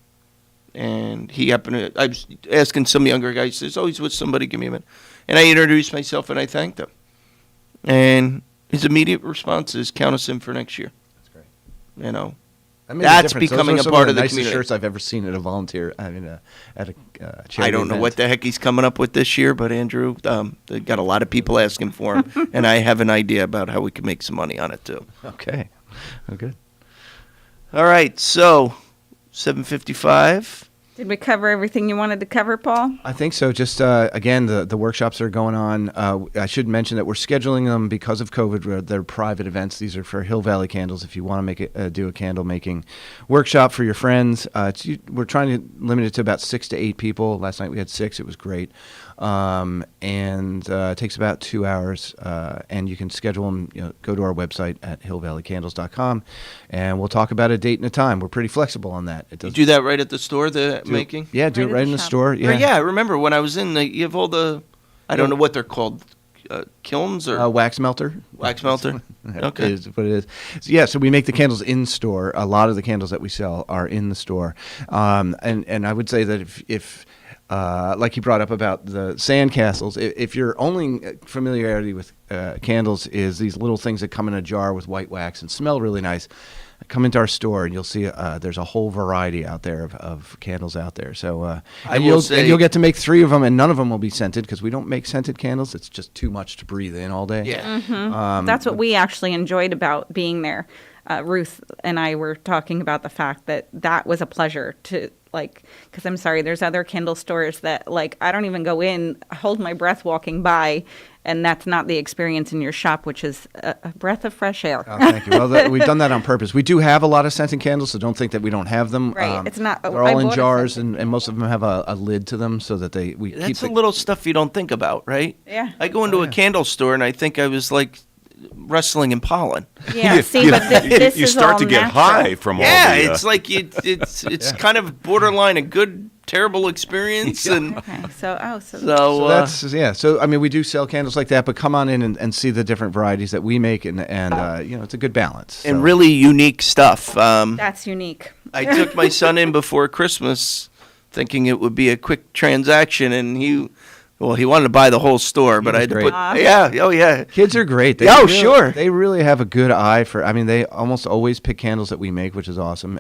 And he happened to, I was asking some younger guy, he says, oh, he's with somebody, give me a minute. And I introduced myself and I thanked him. And his immediate response is, count us in for next year. That's great. That's becoming a part of the nicest community. Shirts I've ever seen at a volunteer. At a charity I don't know event. what the heck he's coming up with this year, but Andrew, they got a lot of people asking for him, and I have an idea about how we can make some money on it too. Okay. Oh, good. All right, so 7:55. Did we cover everything you wanted to cover, Paul? I think so. Just again, the workshops are going on. I should mention that we're scheduling them because of COVID. They're private events. These are for Hill Valley Candles. If you want to do a candle making workshop for your friends, we're trying to limit it to about 6 to 8 people. Last night we had 6. It was great. And it takes about 2 hours, and you can schedule them. Go to our website at hillvalleycandles.com, and we'll talk about a date and a time. We're pretty flexible on that. You do that right at the store, making? Yeah, do it right in the store. Yeah. Yeah, I remember when I was in, you have all the, I don't know what they're called, kilns or? Wax melter. Wax melter? Okay. Is what it is. So, yeah, so we make the candles in store. A lot of the candles that we sell are in the store. And I would say that if like you brought up about the sand castles, if your only familiarity with candles is these little things that come in a jar with white wax and smell really nice, come into our store and you'll see there's a whole variety out there of candles out there. So you'll get to make 3 of them, and none of them will be scented, because we don't make scented candles. It's just too much to breathe in all day. Yeah. Mm-hmm. That's what we actually enjoyed about being there. Ruth and I were talking about the fact that was a pleasure to, because I'm sorry, there's other candle stores that, I don't even go in, hold my breath walking by, and that's not the experience in your shop, which is a breath of fresh air. Oh, thank you. Well, we've done that on purpose. We do have a lot of scented candles, so don't think that we don't have them. Right. It's not. They're all in jars, and most of them have a lid to them, so that That's the little stuff you don't think about, right? Yeah. I go into a candle store and I think I was wrestling in pollen. Yeah, see, but this you is start all to get natural. high from all the... it's like it's kind of borderline a good, terrible experience. And Okay, so So I mean, we do sell candles like that, but come on in and see the different varieties that we make, and it's a good balance. And really unique stuff. that's unique. I took my son in before Christmas thinking it would be a quick transaction, and he wanted to buy the whole store, but I had to great. put, Kids are great. Sure. They really have a good eye for, they almost always pick candles that we make, which is awesome.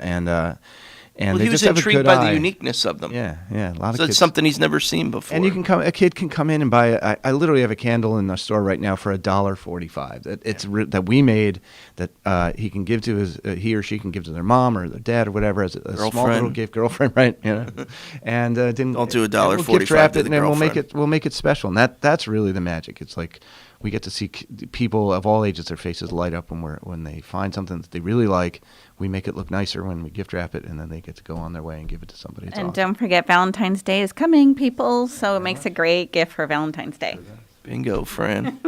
And they he was just have a intrigued good by eye. the uniqueness of them. Yeah, a lot of So kids. it's something he's never seen before. And a kid can come in and buy. I literally have a candle in the store right now for $1.45. That we made, that he can give to he or she can give to their mom or their dad or whatever as a small little gift, girlfriend, right? And don't do $1.45 We'll gift wrap to it, the and girlfriend. we'll make it special. And that's really the magic. It's like we get to see people of all ages, their faces light up when they find something that they really like. we make it look nicer when we gift wrap it, and then they get to go on their way and give it to somebody. It's And awesome. don't forget, Valentine's Day is coming, people, so it makes a great gift for Valentine's Day. Bingo, Fran.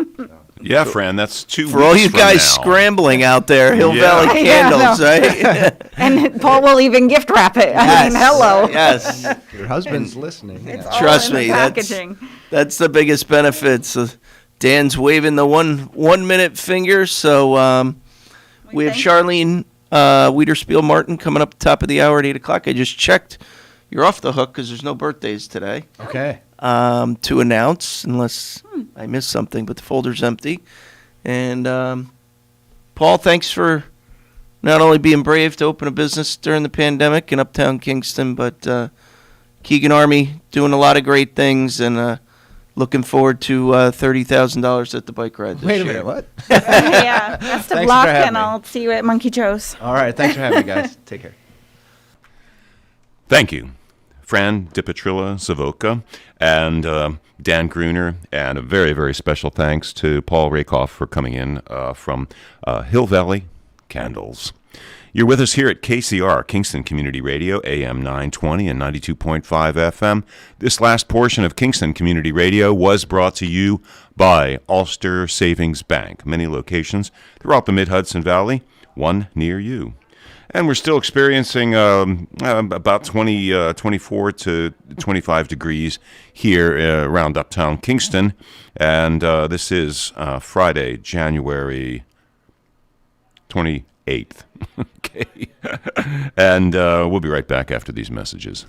Yeah, Fran, that's 2 For all weeks you from guys now. scrambling out there, Hill Yeah. Valley Yeah, Candles, no. right? And Paul will even gift wrap it. I Yes. mean, hello. Yes. Your husband's listening. It's Yeah. all Trust in the me, packaging. that's the biggest benefits. Dan's waving the one minute finger, so we have thank- Charlene Wiederspiel Martin coming up top of the hour at 8 o'clock. I just checked. You're off the hook because there's no birthdays today Okay. to announce, unless I missed something, but the folder's empty. And Paul, thanks for not only being brave to open a business during the pandemic in Uptown Kingston, but Keegan Army doing a lot of great things, and looking forward to $30,000 at the bike ride this Wait a year. minute, what? Yeah, best of Thanks luck, for having and me. I'll see you at Monkey Joe's. All right, thanks for having me, guys. Take care. Thank you, Fran DiPetrilla Savoca and Dan Gruner, and a very, very special thanks to Paul Rakoff for coming in from Hill Valley Candles. You're with us here at KCR, Kingston Community Radio, AM 920 and 92.5 FM. This last portion of Kingston Community Radio was brought to you by Ulster Savings Bank. Many locations throughout the Mid-Hudson Valley, one near you. And we're still experiencing about 24 to 25 degrees here around Uptown Kingston. And this is Friday, January 28th. Okay. And we'll be right back after these messages.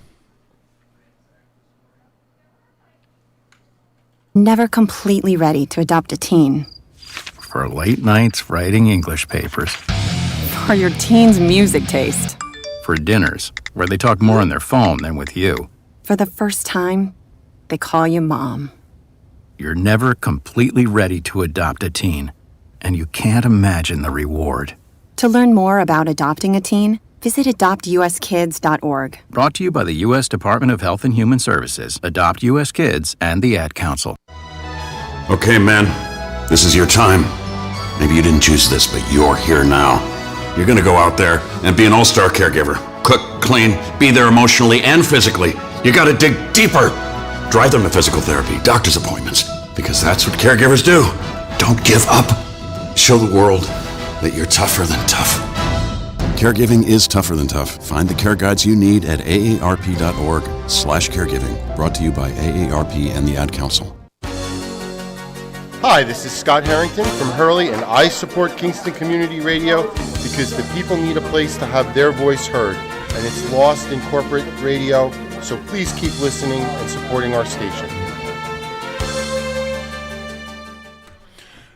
Never completely ready to adopt a teen. For late nights writing English papers. For your teen's music taste. For dinners, where they talk more on their phone than with you. For the first time, they call you mom. You're never completely ready to adopt a teen, and you can't imagine the reward. To learn more about adopting a teen, visit adoptuskids.org. Brought to you by the U.S. Department of Health and Human Services, Adopt U.S. Kids, and the Ad Council. Okay, men, this is your time. Maybe you didn't choose this, but you're here now. You're gonna go out there and be an all-star caregiver. Cook, clean, be there emotionally and physically. You gotta dig deeper. Drive them to physical therapy, doctor's appointments, because that's what caregivers do. Don't give up. Show the world that you're tougher than tough. Caregiving is tougher than tough. Find the care guides you need at aarp.org/caregiving. Brought to you by AARP and the Ad Council. Hi, this is Scott Harrington from Hurley, and I support Kingston Community Radio because the people need a place to have their voice heard, and it's lost in corporate radio, so please keep listening and supporting our station.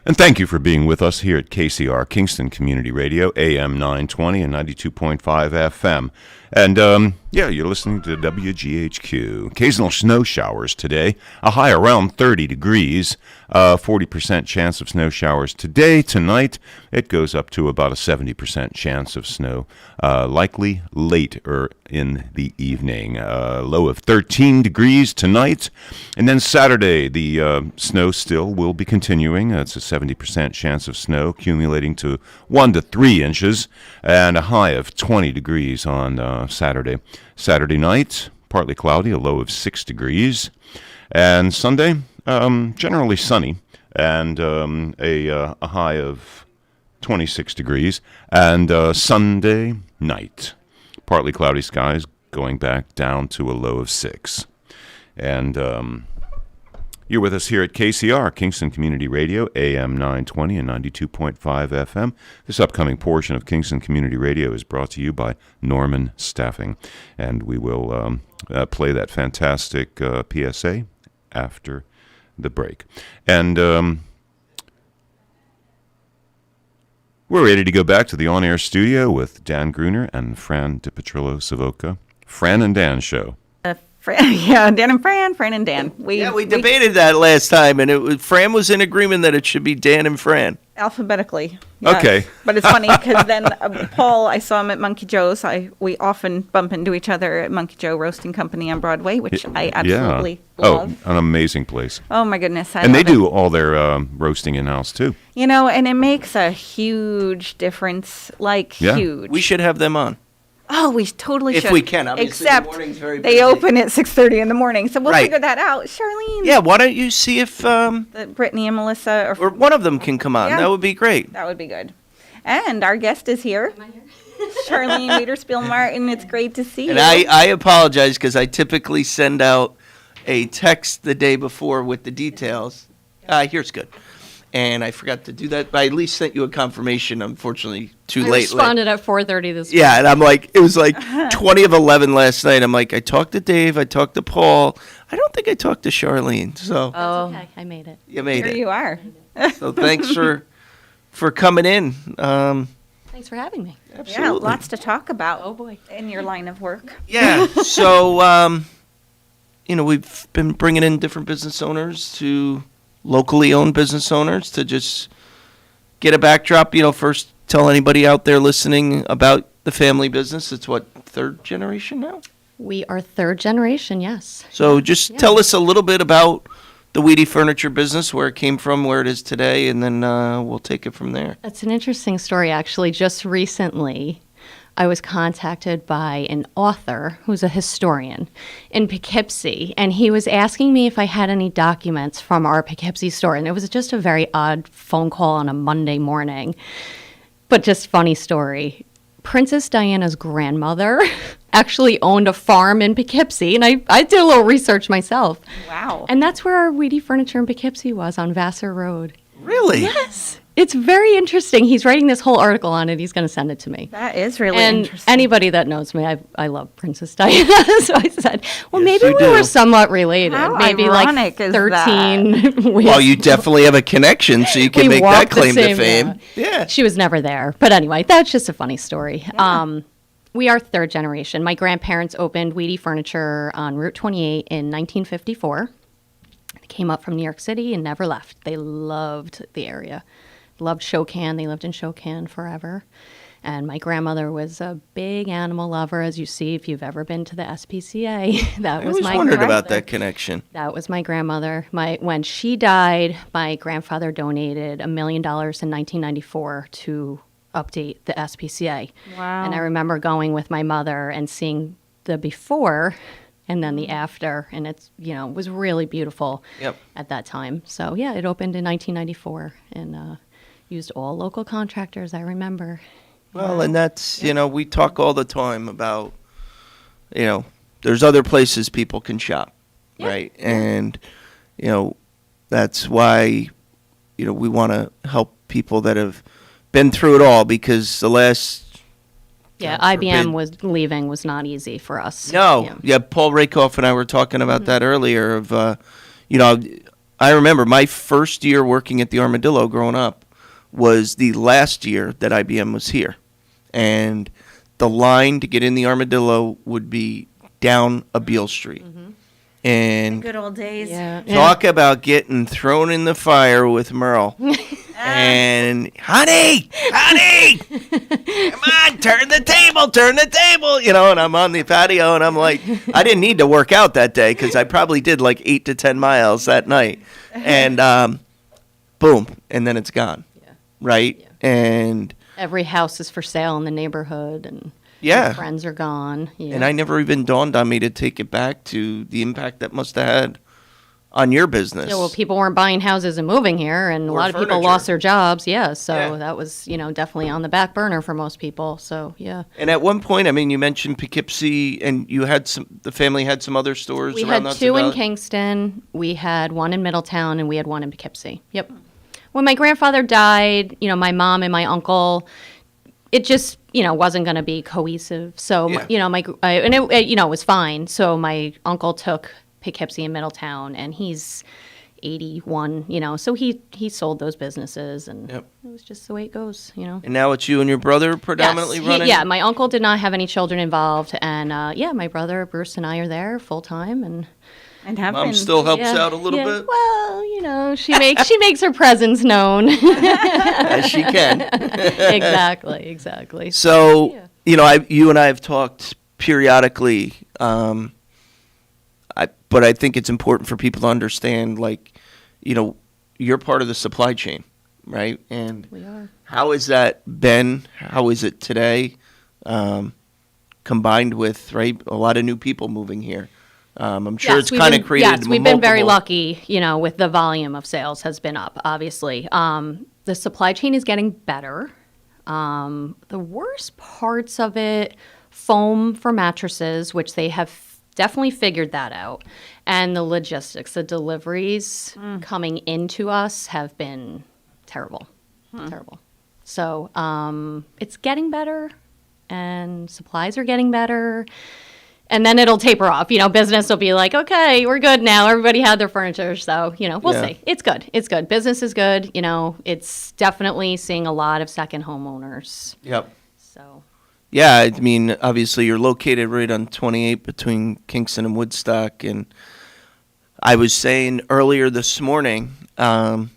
And thank you for being with us here at KCR, Kingston Community Radio, AM 920 and 92.5 FM. And, you're listening to WGHQ. Occasional snow showers today, a high around 30 degrees, 40% chance of snow showers today. Tonight, it goes up to about a 70% chance of snow, likely later in the evening. Low of 13 degrees tonight. And then Saturday, the snow still will be continuing. It's a 70% chance of snow, accumulating to 1 to 3 inches, and a high of 20 degrees on Saturday. Saturday night, partly cloudy, a low of 6 degrees. And Sunday, generally sunny, and a high of 26 degrees. And Sunday night, partly cloudy skies, going back down to a low of 6. And you're with us here at KCR, Kingston Community Radio, AM 920 and 92.5 FM. This upcoming portion of Kingston Community Radio is brought to you by Norman Staffing. And we will play that fantastic PSA after the break. And we're ready to go back to the on-air studio with Dan Gruner and Fran DiPetrillo Savoca. Fran and Dan Show. Yeah, Dan and Fran and Dan. We debated that last time, and Fran was in agreement that it should be Dan and Fran. Alphabetically. Yes. Okay. But it's funny because then Paul, I saw him at Monkey Joe's. We often bump into each other at Monkey Joe Roasting Company on Broadway, which I absolutely love. Oh, an amazing place. Oh, my goodness. And they do all their roasting in-house, too. You know, and it makes a huge difference, huge. We should have them on. Oh, we totally should. If we can, obviously. Except the morning's very they busy. open at 6:30 in the morning, so we'll figure that out. Charlene. Yeah, why don't you see if Brittany and Melissa or one of them can come on? Yeah. That would be great. That would be good. And our guest is here. Charlene Wiederspiel Martin. It's great to see And you. I apologize because I typically send out a text the day before with the details. Here's good. And I forgot to do that, but I at least sent you a confirmation, unfortunately, too late. I responded at 4:30 this morning. Yeah, and I'm like, it was like 20 of 11 last night. I'm like, I talked to Dave, I talked to Paul. I don't think I talked to Charlene, so. Oh, okay. I made it. You made Here it. you are. So thanks for coming in. Thanks for having me. Yeah, Absolutely. lots to talk about. Oh, boy. In your line of work. Yeah, so, we've been bringing in different business owners to locally owned business owners to just get a backdrop. First tell anybody out there listening about the family business. It's what, third generation now? We are third generation, yes. So just tell us a little bit about the Weedy Furniture business, where it came from, where it is today, and then we'll take it from there. That's an interesting story, actually. Just recently, I was contacted by an author who's a historian in Poughkeepsie, and he was asking me if I had any documents from our Poughkeepsie store. And it was just a very odd phone call on a Monday morning, but just funny story. Princess Diana's grandmother actually owned a farm in Poughkeepsie, and I did a little research myself. Wow. And that's where our Weedy Furniture in Poughkeepsie was, on Vassar Road. Really? Yes. It's very interesting. He's writing this whole article on it. He's going to send it to me. That is really and interesting. anybody that knows me, I love Princess Diana. So I said, well, Yes, maybe you we do. were somewhat related. How Maybe ironic like is 13. Well, you definitely have a connection, so you can We make that walked the claim to same fame. route. Yeah. She was never there. But anyway, that's just a funny story. We are third generation. My grandparents opened Weedy Furniture on Route 28 in 1954. They came up from New York City and never left. They loved the area. Loved Shokan. They lived in Shokan forever. And my grandmother was a big animal lover, as you see if you've ever been to the SPCA. That I was always my wondered grandmother. about that connection. That was my grandmother. When she died, my grandfather donated $1 million in 1994 to update the SPCA. Wow. And I remember going with my mother and seeing the before and then the after, and it was really beautiful at that time. So yeah, it opened in 1994 and used all local contractors, I remember. Well, and that's, we talk all the time about, there's other places people can shop, right? And, that's why, we want to help people that have been through it all, because the last... Yeah, God IBM forbid- was not easy for us. No. Yeah, Paul Rakoff and I were talking about that earlier of, I remember my first year working at the Armadillo growing up was the last year that IBM was here. And the line to get in the Armadillo would be down a Beale Street. And Good old days. talk about getting thrown in the fire with Merle. And, honey, come on, turn the table, and I'm on the patio, and I'm like, I didn't need to work out that day because I probably did like 8 to 10 miles that night. And boom, and then it's gone, right? Yeah. And Every house is for sale in the neighborhood, and yeah, friends are gone. Yeah. and I never even dawned on me to take it back to the impact that must have had on your business. Yeah, well, people weren't buying houses and moving here, and a Or lot of people furniture. lost their jobs. Yeah, so Yeah. that was, definitely on the back burner for most people. So, yeah. And at one point, you mentioned Poughkeepsie, and you had the family had some other stores We around had Hudson 2 in Valley? Kingston, we had 1 in Middletown, and we had 1 in Poughkeepsie. Yep. When my grandfather died, my mom and my uncle, it just, wasn't going to be cohesive. So, it was fine. So my uncle took Poughkeepsie and Middletown, and he's 81, so he sold those businesses, and it was just the way it goes, And now it's you and your brother predominantly running? Yeah, my uncle did not have any children involved, and my brother Bruce and I are there full time, and have Mom still helps out a little bit? Well, she makes her presence known. As she can. Exactly. So, you and I have talked periodically, but I think it's important for people to understand, you're part of the supply chain, right? And we are. How has that been? How is it today? Combined with, right, a lot of new people moving here. I'm sure it's kind of created. Yes, we've been very lucky, with the volume of sales has been up, obviously. The supply chain is getting better. The worst parts of it, foam for mattresses, which they have definitely figured that out. And the logistics, the deliveries coming into us have been terrible. Terrible. So it's getting better, and supplies are getting better. And then it'll taper off. Business will be like, okay, we're good now. Everybody had their furniture. So, we'll see. It's good. Business is good. It's definitely seeing a lot of second homeowners. Yep. So. Yeah, I mean, obviously you're located right on 28 between Kingston and Woodstock. And I was saying earlier this morning, the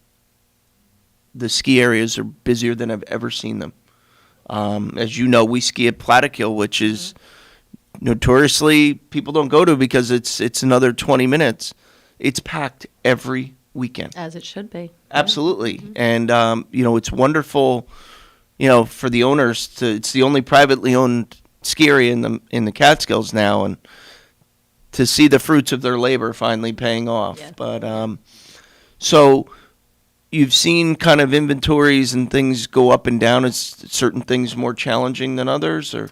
ski areas are busier than I've ever seen them. As you know, we ski at Plattekill, which is notoriously people don't go to because it's another 20 minutes. It's packed every weekend. As it should be. Absolutely. And, it's wonderful, for the owners it's the only privately owned ski area in the Catskills now, and to see the fruits of their labor finally paying off. Yeah. But, so you've seen kind of inventories and things go up and down. Is certain things more challenging than others, or?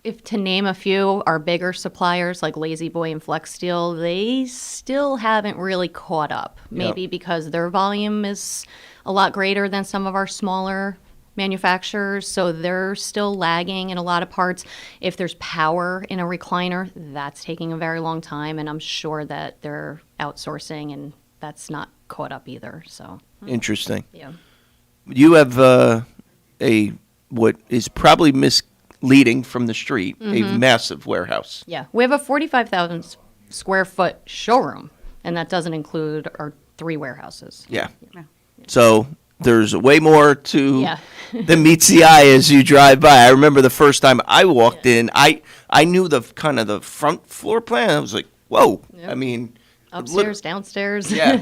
If to name a few, our bigger suppliers like Lazy Boy and Flex Steel, they still haven't really caught up. Maybe because their volume is a lot greater than some of our smaller manufacturers, so they're still lagging in a lot of parts. If there's power in a recliner, that's taking a very long time, and I'm sure that they're outsourcing, and that's not caught up either. So Interesting. Yeah. You have what is probably misleading from the street, a massive warehouse. Yeah, we have a 45,000 square foot showroom, and that doesn't include our 3 warehouses. Yeah. So there's way more to Yeah. than meets the eye as you drive by. I remember the first time I walked in, I knew the kind of the front floor plan. I was like, whoa. Yep. I mean, Upstairs, downstairs. Yeah.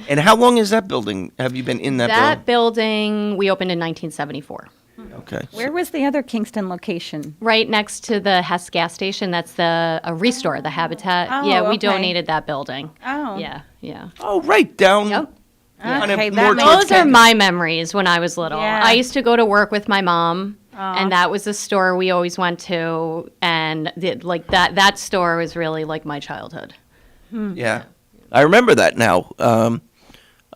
And how long is that building? Have you been in that building? That building we opened in 1974. Okay. Where was the other Kingston location? Right next to the Hess gas station. That's a Restore, the Habitat. Oh, Yeah, we okay. donated that building. Oh. Yeah. Oh, right down. Yep. Kind of Okay, more that towards Those are my memories when I was little. Yeah. I used to go to work with my mom, Aw. and that was the store we always went to, and that store was really like my childhood. Yeah. I remember that now.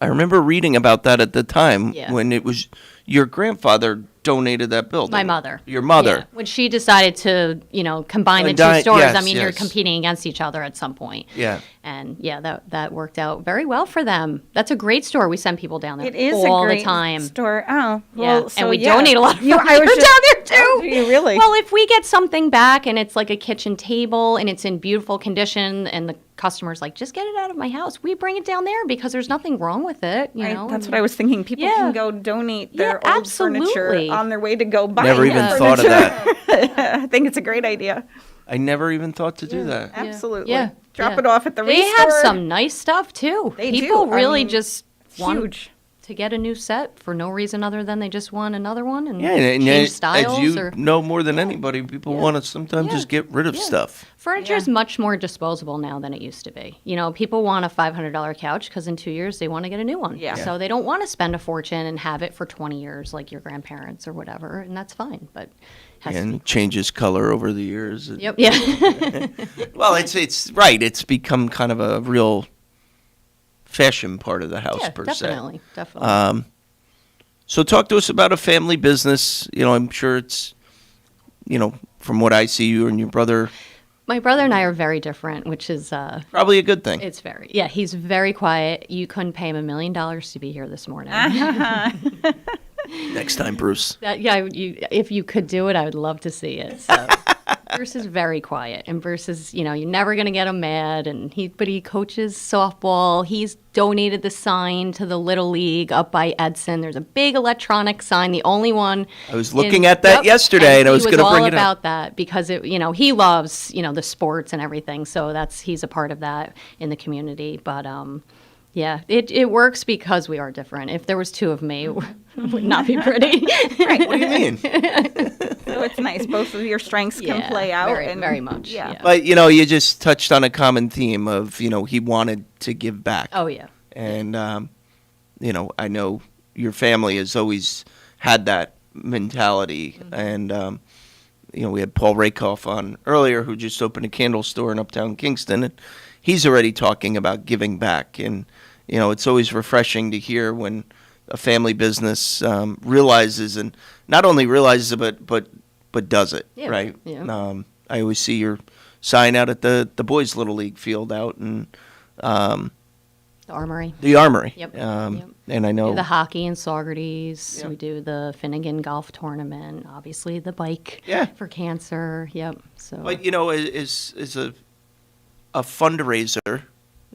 I remember reading about that at the time when it was your grandfather donated that building. My mother. Your mother. Yeah. When she decided to, combine the Undyne- two stores, yes, I mean, you're yes. competing against each other at some point. Yeah. And that worked out very well for them. That's a great store. We send people down there It is all a great the time. store. Oh, Yeah, well, so and we yeah. donate a lot of I furniture was down there too. Oh, do you really? Well, if we get something back and it's like a kitchen table and it's in beautiful condition, and the customer's like, just get it out of my house, we bring it down there because there's nothing wrong with it. You know, That's what I was thinking. People Yeah. can go donate their Yeah, old furniture absolutely. on their way to go buy Never new even thought of furniture. I think it's a great idea. I never even thought to do that. Absolutely. Yeah. Drop Yeah. it off at the They Restore. have some nice stuff too. They People do. I really mean, just want huge. to get a new set for no reason other than they just want another one and Yeah, and change as styles. you Or know more than anybody, people want to sometimes just get rid of stuff. furniture is much more disposable now than it used to be. People want a $500 couch because in 2 years they want to get a new one. Yeah. So they don't want to spend a fortune and have it for 20 years like your grandparents or whatever, and that's fine. But has to And be. it changes color over the years. Yep. Yeah. Well, it's right. It's become kind of a real fashion part of the house Yeah, per definitely, se. definitely. So talk to us about a family business. I'm sure it's, from what I see, you and your brother My brother and I are very different, which is Probably a good thing. It's he's very quiet. You couldn't pay him $1 million to be here this morning. Next time, Bruce. If you could do it, I would love to see it. So. Bruce is very quiet, and Bruce is, you're never going to get him mad, but he coaches softball. He's donated the sign to the Little League up by Edson. There's a big electronic sign, the only one. I was looking at that yesterday, and I was going to bring it up. He was all about that because he loves, the sports and everything. So he's a part of that in the community. But yeah, it works because we are different. If there was two of me, it would not be pretty. Right. What do you mean? So it's nice. Both of your strengths can play out. Very much. Yeah. But, you just touched on a common theme of, he wanted to give back. Oh, yeah. And, I know your family has always had that mentality. Mm-hmm. And, we had Paul Rakoff on earlier, who just opened a candle store in Uptown Kingston. And he's already talking about giving back. And, it's always refreshing to hear when a family business realizes, and not only realizes it, but does it, right? Yeah. I always see your sign out at the boys' Little League field out in the Armory. The Armory. Yep. And I know we do the hockey in Saugerties. Yep. We do the Finnegan golf tournament. Obviously, the bike for cancer. Yep. So, but is a fundraiser.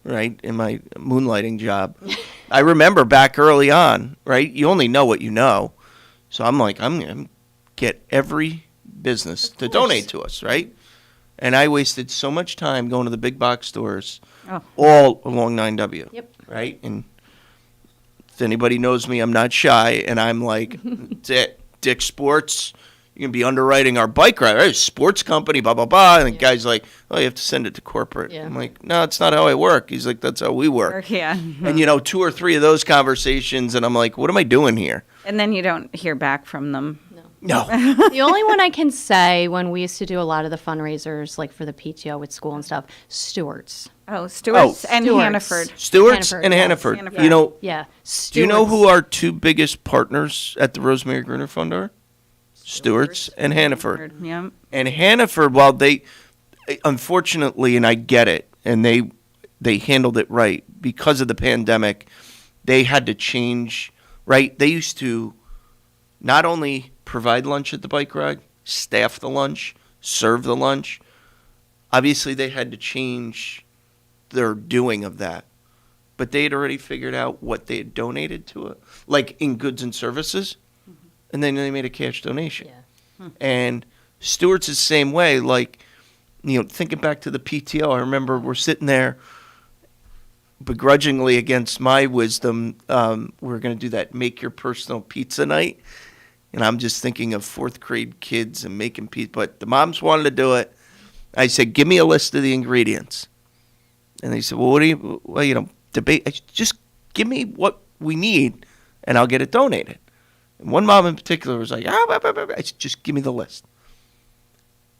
Right, in my moonlighting job, I remember back early on, right, you only know what you know. So I'm like, I'm going to get every business to donate to us, right? And I wasted so much time going to the big box stores all along 9W. Yep. Right? And if anybody knows me, I'm not shy, and I'm like, Dick Sports, you're going to be underwriting our bike ride, right? Sports company, blah, blah, blah. And the guy's like, oh, you have to send it to corporate. Yeah. I'm like, no, it's not how I work. He's like, that's how we work. Yeah. And, 2 or 3 of those conversations, and I'm like, what am I doing here? And then you don't hear back from them. No. The only one I can say when we used to do a lot of the fundraisers, like for the PTO with school and stuff, Stewart's. Oh, Stewart's and Hannaford. Stewart's and Hannaford. Hannaford. Yeah. Do you know who our 2 biggest partners at the Rosemary Gruner Fund are? Stewart's and Hannaford. Yeah. And Hannaford, while they, unfortunately, and I get it, and they handled it right, because of the pandemic, they had to change, right? They used to not only provide lunch at the bike ride, staff the lunch, serve the lunch. Obviously, they had to change their doing of that. But they had already figured out what they had donated to it, like in goods and services. And then they made a cash donation. Yeah. And Stewart's the same way. Like, thinking back to the PTO, I remember we're sitting there begrudgingly against my wisdom. We're going to do that make your personal pizza night. And I'm just thinking of 4th grade kids and making pizza. But the moms wanted to do it. I said, give me a list of the ingredients. And they said, well, debate. I said, just give me what we need, and I'll get it donated. One mom in particular was like, I said, just give me the list.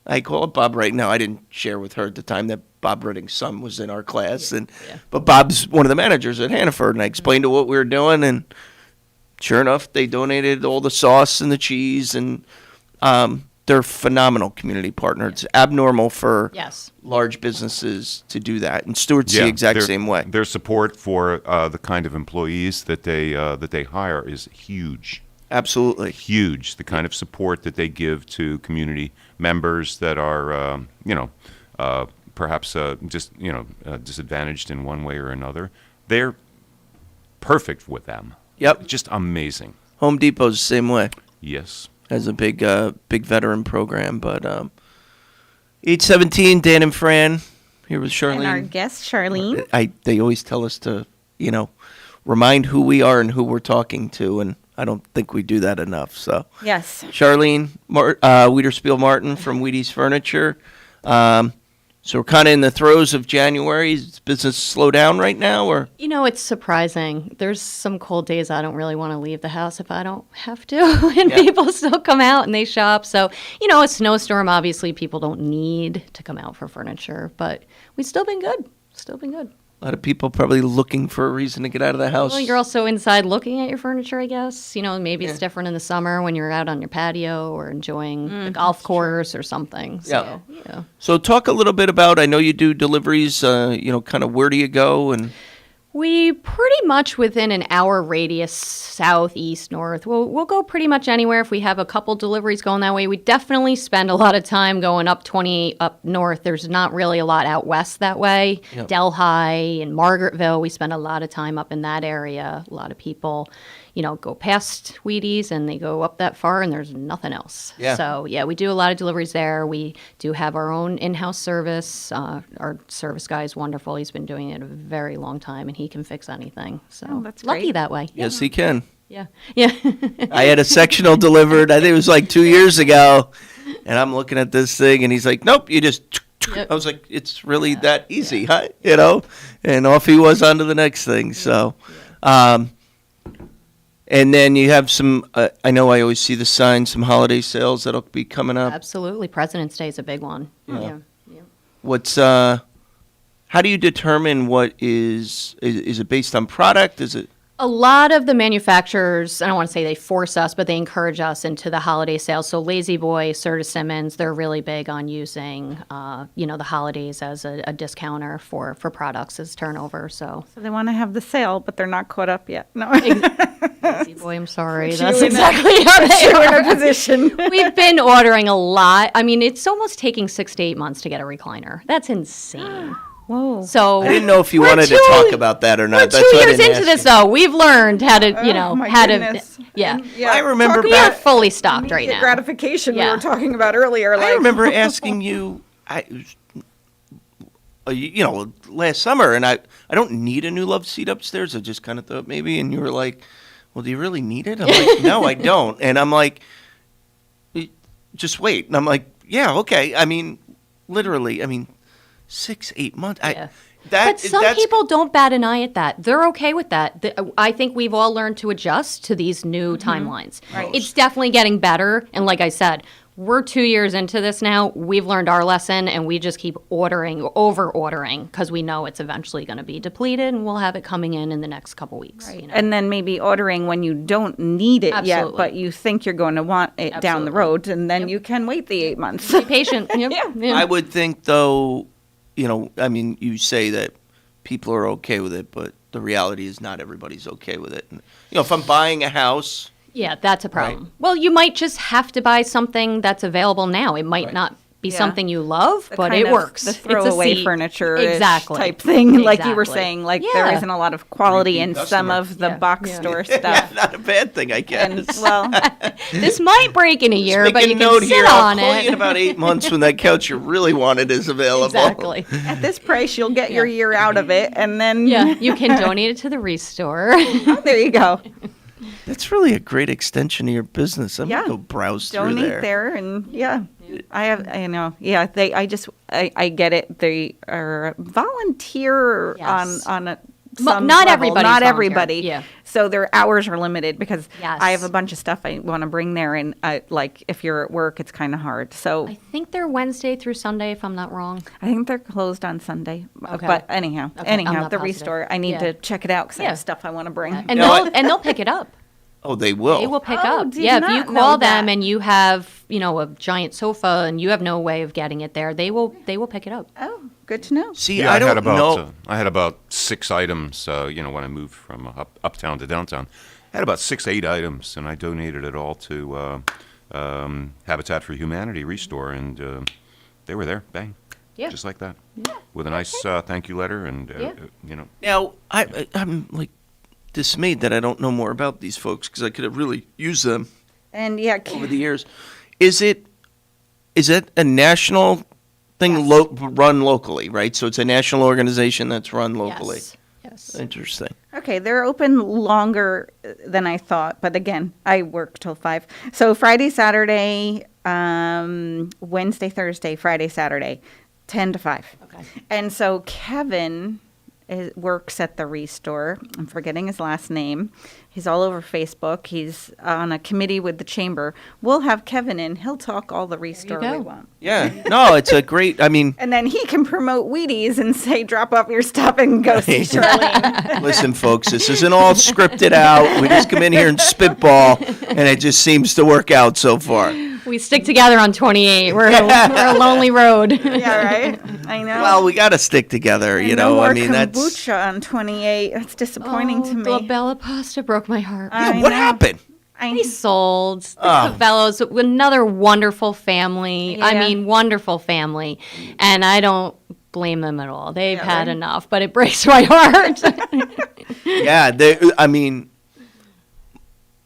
I call up Bob right now. I didn't share with her at the time that Bob Redding's son was in our class. But Bob's one of the managers at Hannaford, and I explained to what we were doing, and sure enough, they donated all the sauce and the cheese, and they're a phenomenal community partner. It's abnormal for large businesses to do that, and Stewart's the exact same way. Their support for the kind of employees that they hire is huge. Absolutely. Huge. The kind of support that they give to community members that are, perhaps disadvantaged in one way or another. They're perfect with them. Yep. Just amazing. Home Depot's the same way. Yes. Has a big veteran program. But 817, Dan and Fran, here with Charlene. And our guest, Charlene. They always tell us to, remind who we are and who we're talking to, and I don't think we do that enough. So yes, Charlene Wiederspiel Martin from Wheaties Furniture. So we're kind of in the throes of January. Is business slow down right now, or? It's surprising. There's some cold days I don't really want to leave the house if I don't have to, and people still come out and they shop. So a snowstorm, obviously people don't need to come out for furniture, but we've still been good. A lot of people probably looking for a reason to get out of the house. Well, you're also inside looking at your furniture, I guess. Maybe it's different in the summer when you're out on your patio or enjoying the golf course or something. So, yeah. So talk a little bit about, I know you do deliveries, kind of where do you go? And we pretty much within an hour radius, south, east, north. We'll go pretty much anywhere if we have a couple deliveries going that way. We definitely spend a lot of time going up 28 up north. There's not really a lot out west that way. Yep. Delhi and Margaretville, we spend a lot of time up in that area. A lot of people, go past Wheaties and they go up that far and there's nothing else. Yeah. So, yeah, we do a lot of deliveries there. We do have our own in-house service. Our service guy is wonderful. He's been doing it a very long time and he can fix anything. So, that's lucky great. that way. Yes, he can. Yeah. Yeah. I had a sectional delivered, I think it was like 2 years ago, and I'm looking at this thing, and he's like, nope, you just... Yep. I was like, it's really that easy, huh? And off he was on to the next thing. So, and then you have some, I know I always see the signs, some holiday sales that'll be coming up. Absolutely. President's Day is a big one. Yeah. Yeah. What's, how do you determine what is it based on product? Is it? A lot of the manufacturers, I don't want to say they force us, but they encourage us into the holiday sales. So Lazy Boy, Serta Simmons, they're really big on using, the holidays as a discounter for products as turnover. So they want to have the sale, but they're not caught up yet. No. Lazy Boy, I'm sorry. Put That's you in exactly how they you're are. in a position. We've been ordering a lot. I mean, it's almost taking 6 to 8 months to get a recliner. That's insane. Whoa. So I didn't know if you wanted to talk about that or not. We're That's 2 why I years didn't into ask this, you. though. We've learned how to, my how goodness. to, yeah. I remember We are fully stocked right now. Gratification Yeah. we were talking about earlier. I remember asking you, last summer, and I don't need a new love seat upstairs. I just kind of thought maybe, and you were like, well, do you really need it? I'm like, no, I don't. And I'm like, just wait. And I'm like, yeah, okay. I mean, literally, 6, 8 months. Yeah. But some people don't bat an eye at that. They're okay with that. I think we've all learned to adjust to these new timelines. Right. It's definitely getting better. And like I said, we're 2 years into this now. We've learned our lesson, and we just keep over-ordering, because we know it's eventually going to be depleted, and we'll have it coming in the next couple weeks. Right. And then maybe ordering when you don't need it yet, but you think you're going to want it down the road, and then you can wait the 8 months. Be patient. Yeah. I would think, though, you say that people are okay with it, but the reality is not everybody's okay with it. And, if I'm buying a house... Yeah, that's a problem. Right. Well, you might just have to buy something that's available now. It might not be something you love, but it works. The throwaway furniture type thing, Exactly. like you were saying. Like there isn't a lot of quality in some of the box store stuff. Yeah, not a bad thing, I guess. And, well, this might break in a year, but you can sit here. on I'll call it. you in about 8 months when that couch you really wanted is available. Exactly. At this price, you'll get your year out of it, and then you can donate it to the Restore. Oh, there you go. That's really a great extension of your business. I'm gonna go browse through there. Donate there, and I get it. They are volunteer on a. Some not level. everybody. Not everybody. Yeah. So their hours are limited because Yes. I have a bunch of stuff I want to bring there, and if you're at work, it's kind of hard. So I think they're Wednesday through Sunday, if I'm not wrong. I think they're closed on Sunday. Okay. But anyhow, I'm not the positive. Restore. I need to check it out because I have stuff I want to bring. And they'll pick it up. Oh, they will. They will pick Oh, up. did Yeah, if not you know call them that. and you have, a giant sofa and you have no way of getting it there, they will pick it up. Oh, good to know. See, I don't know. I had about 6 items, when I moved from uptown to downtown. I had about 6, 8 items, and I donated it all to Habitat for Humanity Restore, and they were there, bang, just like that, with a nice thank you letter, and Now, I'm like dismayed that I don't know more about these folks because I could have really used them And over the years. Is it a national thing run locally, right? So it's a national organization that's run locally. Yes. Interesting. Okay, they're open longer than I thought, but again, I work till 5. So Friday, Saturday, Wednesday, Thursday, Friday, Saturday, 10 to 5. Okay. And so Kevin works at the Restore. I'm forgetting his last name. He's all over Facebook. He's on a committee with the chamber. We'll have Kevin in. He'll talk all the Restore we want. Yeah. No, it's a great, I mean. And then he can promote Wheaties and say, drop off your stuff and go see Charlene. Listen, folks, this isn't all scripted out. We just come in here and spitball, and it just seems to work out so far. We stick together on 28. We're a lonely road. Yeah, right? I know. Well, we got to stick together, you know. More I mean, that's. kombucha on 28. That's disappointing to me. La Bella Pasta broke my heart. Yeah, what happened? They sold. The Cavellos, another wonderful family. Yeah. I mean, wonderful family. And I don't blame them at all. They've had enough, but it breaks my heart. Yeah, I mean,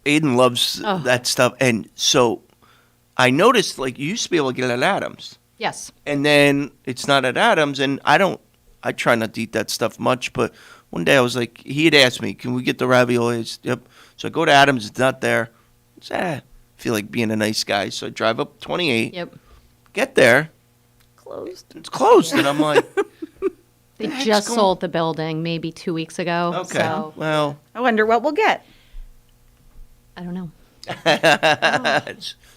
Aiden loves that stuff. And so I noticed, like, you used to be able to get it at Adams. Yes. And then it's not at Adams, and I try not to eat that stuff much, but one day I was like, he had asked me, can we get the raviolis? Yep. So I go to Adams, it's not there. I feel like being a nice guy, so I drive up 28. Yep. Get there. Closed. It's closed, and I'm like. They just sold the building maybe 2 weeks ago. Okay, So well. I wonder what we'll get. I don't know.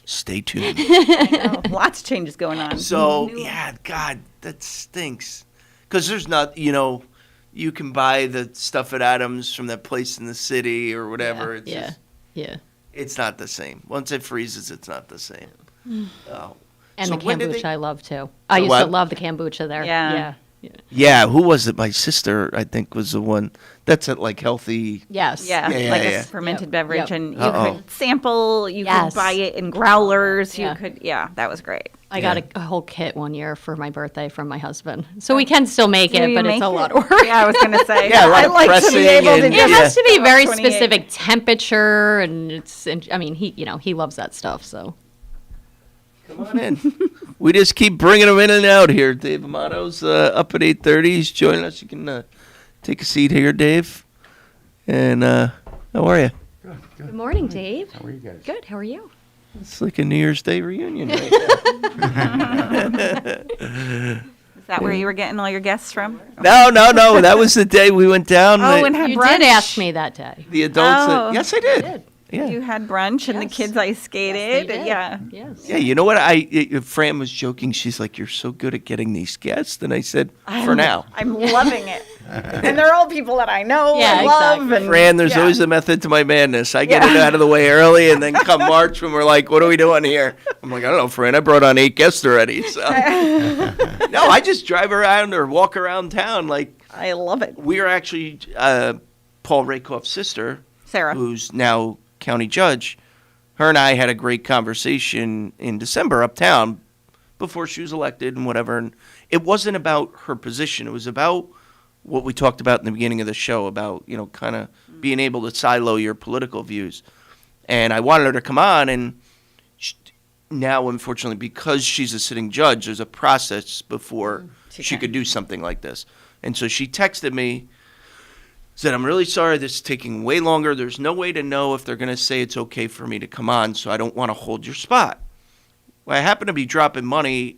Stay tuned. I know. Lots of changes going on. So, yeah, God, that stinks. Because there's not, you can buy the stuff at Adams from that place in the city or whatever. Yeah, it's It's not the same. Once it freezes, it's not the same. Oh. And So the when did kombucha, they- I love too. I used to love the kombucha there. Yeah. Yeah, who was it? My sister, I think, was the one. That's at, like, healthy. Yes. Yeah, Yeah, like yeah. a fermented Yep. beverage, Yep. and you Uh-oh. could sample, you Yes. could buy it in growlers, Yeah. you could, that was great. I got a whole kit one year for my birthday from my husband. So we can still make Do it, you but make it's a it? lot of work. Yeah, I was going to say. Yeah, a lot I of like to be pressing able to and- do It has to be that. very 28. specific temperature, and I mean, he loves that stuff, so. Come on in. We just keep bringing them in and out here. Dave Amato's up at 8:30. He's joining us. You can take a seat here, Dave. And how are you? Good morning, Dave. How are you guys? Good. How are you? It's like a New Year's Day reunion right now. Is that where you were getting all your guests from? No. That was the day we went down. Oh, and had You brunch. did ask me that day. The adults. Oh. Yes, I did. Yeah. You had brunch, and the Yes. kids ice skated. They did. Yeah. Yes. Yeah, you know what? Fran was joking. She's like, "You're so good at getting these guests," and I said, "For now." I'm loving it. And they're all people that I know Yeah, and love. exactly. And, Fran, there's yeah. always a method to my madness. I get it out of the way early, and then come March when we're like, "What are we doing here?" I'm like, "I don't know, Fran. I brought on 8 guests already." So no, I just drive around or walk around town. Like I love it. we are actually Paul Rakoff's sister, Sarah. who's now county judge. Her and I had a great conversation in December uptown before she was elected and whatever. And it wasn't about her position. It was about what we talked about in the beginning of the show about, kind of being able to silo your political views. And I wanted her to come on, and now, unfortunately, because she's a sitting judge, there's a process before she could do something like this. And so she texted me, said, "I'm really sorry this is taking way longer. There's no way to know if they're going to say it's okay for me to come on, so I don't want to hold your spot." Well, I happen to be dropping money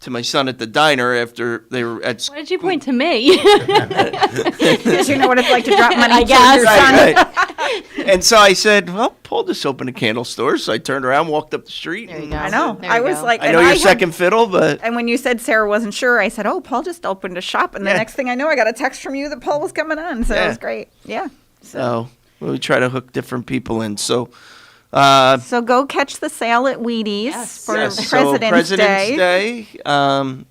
to my son at the diner after they were at school. Why did you point to me? Because you know what it's like to drop money I to guess. your son. Right. And so I said, "Well, Paul just opened a candle store." So I turned around, walked up the street. There you and go. I know. There I you was go. like, I and know you're had- second fiddle, but And when you said Sarah wasn't sure, I said, "Oh, Paul just opened a shop," and the Yeah. next thing I know, I got a text from you that Paul was coming on. So it Yeah. was great. Yeah. so we try to hook different people in. So So go catch the sale at Wheaties Yes. for yes, President's Day. Day.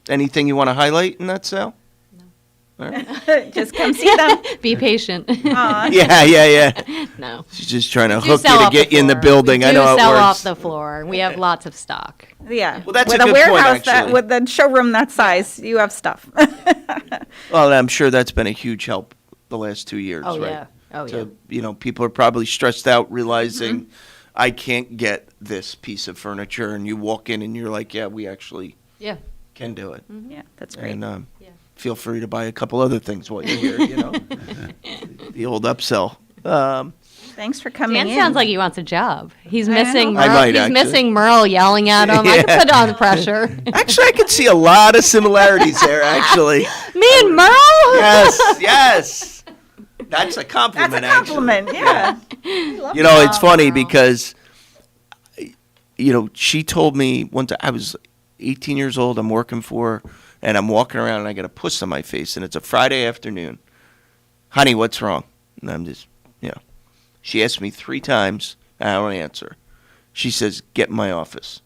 Anything you want to highlight in that sale? Just come see them. Be patient. Aw. Yeah. No. She's just trying to We do hook you sell to off get the you in the floor. building. We I do know how it sell works. off the floor. We have lots of stock. Yeah. Well, that's with a good point, warehouse actually. with the showroom that size, you have stuff. Well, I'm sure that's been a huge help the last 2 years, Oh, right? yeah. Oh, yeah. So, people are probably stressed out realizing I can't get this piece of furniture, and you walk in and you're like, yeah, we actually Yeah. can do it. Yeah, that's great. And feel free to buy a couple other things while you're here, the old upsell. Thanks for coming Dan in. sounds like he wants a job. He's I missing know. I Merle. might, He's actually. missing Merle yelling at him. I could put on the pressure. Actually, I could see a lot of similarities there, actually. Me and Merle? Yes. That's a compliment, That's a compliment, yeah. You know, it's funny because, she told me one time, I was 18 years old, I'm working for her, and I'm walking around and I got a puss on my face, and it's a Friday afternoon. Honey, what's wrong? And I'm just, She asked me 3 times, and I don't answer. She says, get in my office.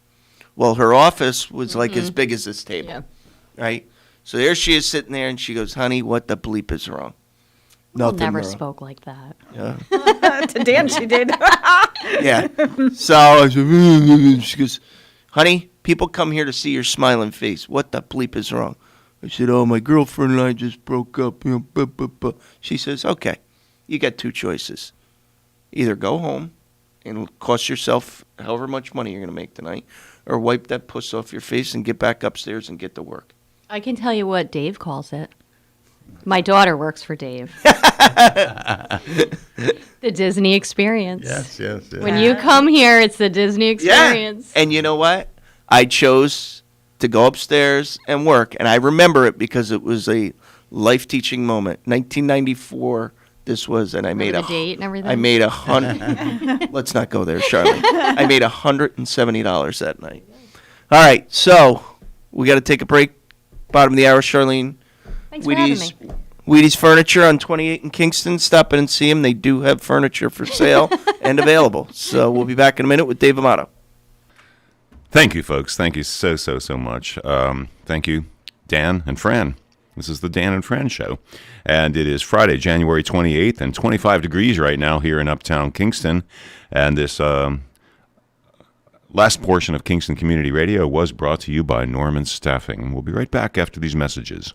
Well, her office was like as big as this table, right? So there she is sitting there, and she goes, honey, what the bleep is wrong? Merle Nothing never wrong. spoke like that. Yeah. To Dan, she did. Yeah. So I said, she goes, honey, people come here to see your smiling face. What the bleep is wrong? I said, oh, my girlfriend and I just broke up. She says, okay, you got 2 choices. Either go home and cost yourself however much money you're going to make tonight, or wipe that puss off your face and get back upstairs and get to work. I can tell you what Dave calls it. My daughter works for Dave. The Disney experience. Yes. When you come here, it's the Disney experience. And you know what? I chose to go upstairs and work, and I remember it because it was a life-teaching moment. 1994, this was, and I made the date and everything? I made let's not go there, Charlotte. I made $170 that night. All right, so we got to take a break. Bottom of the hour, Charlene. Thanks for having me. Wheaties Furniture on 28 in Kingston. Stop in and see them. They do have furniture for sale and available. So we'll be back in a minute with Dave Amato. Thank you, folks. Thank you so much. Thank you, Dan and Fran. This is the Dan and Fran Show. And it is Friday, January 28th, and 25 degrees right now here in Uptown Kingston. And this last portion of Kingston Community Radio was brought to you by Norman Staffing. We'll be right back after these messages.